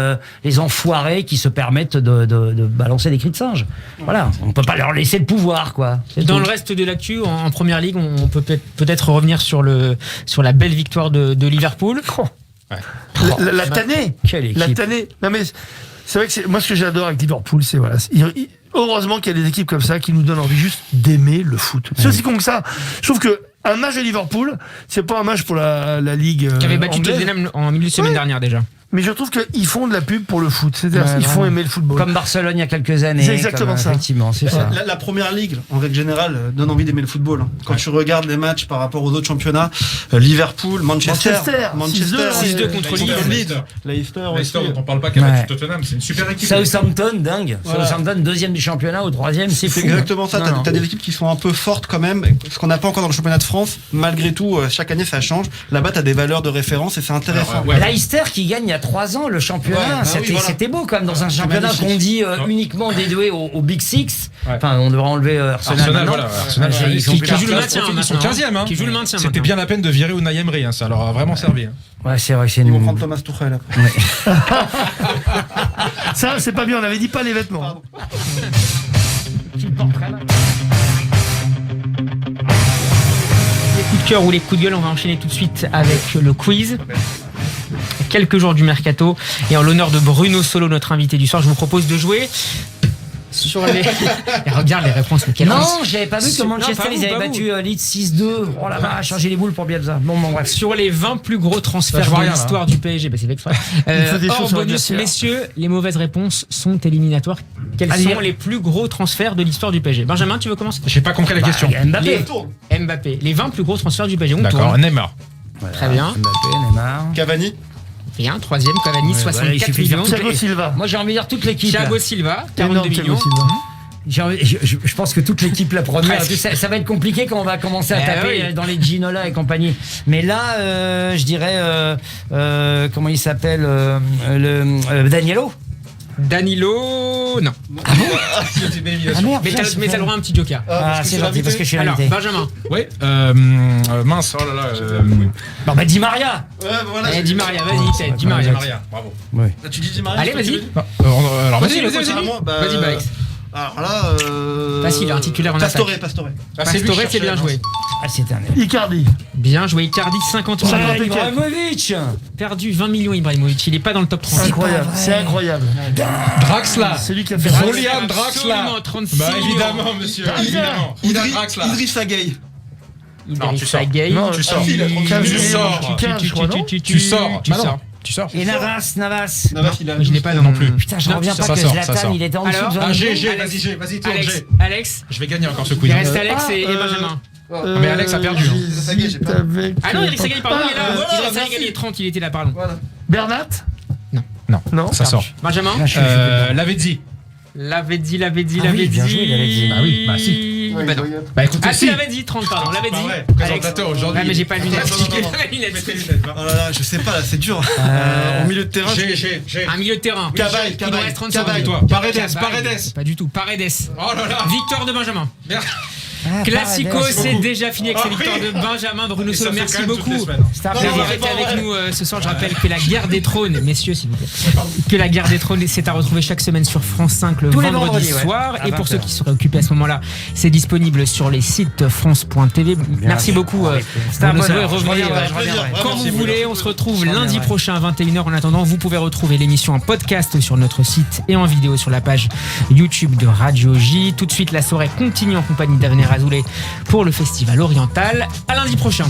les enfoirés qui se permettent de balancer des cris de singe. Voilà, on peut pas leur laisser le pouvoir, quoi. Dans le reste de l'actu, en première ligue, on peut peut-être revenir sur la belle victoire de Liverpool. La tannée. La tannée. Non mais c'est vrai que moi ce que j'adore avec Liverpool, c'est heureusement qu'il y a des équipes comme ça qui nous donnent envie juste d'aimer le foot. C'est aussi con que ça. Je trouve que un match de Liverpool, c'est pas un match pour la Ligue qui avait battu Tottenham en milieu de semaine dernière déjà. Mais je trouve qu'ils font de la pub pour le foot. C'est-à-dire qu'ils font aimer le football. Comme Barcelone il y a quelques années. C'est exactement ça. Effectivement, c'est ça. La première ligue, en règle générale, donne envie d'aimer le football. Quand tu regardes les matchs par rapport aux autres championnats, Liverpool, Manchester 6-2 contre Leeds. Leicester, dont on parle pas qu'à battu Tottenham, c'est une super équipe. Southampton, dingue. Southampton, deuxième du championnat, au troisième, c'est fou. C'est exactement ça. T'as des équipes qui sont un peu fortes quand même, ce qu'on n'a pas encore dans le championnat de France. Malgré tout, chaque année ça change. Là-bas, t'as des valeurs de réffère et c'est intéressant. Leicester qui gagne il y a 3 ans le championnat. C'était beau quand même dans un championnat qu'on dit uniquement dédié au Big Six. Enfin, on devrait enlever Arsenal. Arsenal, qui joue le maintien. Ils sont 15e. Qui joue le maintien. C'était bien la peine de virer Unai Emery. Ça leur a vraiment servi. Ouais, c'est vrai. Ils vont prendre Thomas Tuchel après. Ça, c'est pas bien. On avait dit pas les vêtements. Les coups de cœur ou les coups de gueule, on va enchaîner tout de suite avec le quiz. quelques jours du mercato. Et en l'honneur de Bruno Solo, notre invité du soir, je vous propose de jouer sur les... Et regarde les réponses. Non, j'avais pas vu que Manchester, ils avaient battu Leeds 6-2. Oh la vache, changer les boules pour Bielsa. Bon, bref. Sur les 20 plus gros transferts de l'histoire du PSG, c'est exprès. Hors bonus, messieurs, les mauvaises réponses sont éliminatoires. Quels sont les plus gros transferts de l'histoire du PSG? Benjamin, tu veux commencer? J'ai pas compris la question. Mbappé. Les 20 plus gros transferts du PSG. D'accord, Neymar. Voilà. Très bien. Mbappé, Neymar. Cavani. Rien, troisième, Cavani, 64 millions. Thiago Silva. Moi, j'ai envie de dire toute l'équipe. Thiago Silva, 42 millions. Je pense que toute l'équipe, la première, ça va être compliqué quand on va commencer à taper dans les Ginola et compagnie. Mais là, je dirais, comment il s'appelle, Danilo, non. Ah bon? Merde, mais t'as le droit à un petit joker. C'est gentil parce que je suis Alors, l'invité. Benjamin. Oui, mince, oh là là. Bon, Di Maria. Ouais, voilà. Di Maria, vas-y, Di Maria. Bravo. Là, tu dis Di Maria. Allez, vas-y. Alors, vas-y. Vas-y, Bax. Alors là, facile, un titulaire en Pastore. Pastore, c'est bien joué. Ah, c'est un. Icardi. Bien joué, Icardi, 50 millions. Ibrahimovic. Perdu 20 millions, Ibrahimovic. Il est pas dans le top 30. Incroyable, c'est incroyable. Draxler. C'est lui qui a fait Julian Draxler. Absolument, 36 Bah millions. évidemment, monsieur. Évidemment. Draxler. Idriss Gueye. Non, tu sors. Non, Tu sors. Tu sors. Tu sors. Et Navas. Je n'ai pas non plus. Putain, je reviens pas que Zlatan, il était en dessous de 20 millions. Vas-y, tourne, G. Alex. Je vais gagner encore ce quiz. Il reste Alex et Benjamin. Mais Alex a perdu. Ah non, Idriss Gueye, pardon, il est là. Idriss Gueye a gagné 30, il était là, pardon. Bernat. Non, ça sort. Benjamin. Lavezzi. Lavezzi. Bien joué, Lavezzi. Bah oui, bah si. Bah non. Bah écoutez, Ah si. si, Lavezzi, 30, pardon. Lavezzi. Présentateur aujourd'hui. Ouais, mais j'ai pas le lunettes. Oh là là, je sais pas là, c'est dur. Au milieu de terrain. J'ai. Un milieu de terrain. Cabaye, Il nous reste 30 secondes. Cabaye. Toi. Paredes. Pas du tout. Paredes. Oh là là. Victoire de Benjamin. Merde. Classico, Paredes. c'est déjà fini avec cette victoire de Benjamin. Bruno Solo, merci beaucoup. C'est un Plaisir plaisir. d'être avec nous ce soir. Je rappelle que la guerre des trônes, messieurs s'il vous plaît, que la guerre des trônes, c'est à retrouver chaque semaine sur France 5 le Tous les vendredi vendredis, soir. à Et pour 20h. ceux qui seraient occupés à ce moment-là, c'est disponible sur les sites France.tv. Merci beaucoup. C'était un Bruno Solo, et bonheur. Je revenez reviendrai. quand vous voulez. On se retrouve lundi prochain à 21h. En attendant, vous pouvez retrouver l'émission en podcast sur notre site et en vidéo sur la page YouTube de Radio J. Tout de suite, la soirée continue en compagnie d'Avenir Azoulay pour le Festival Oriental. À lundi prochain.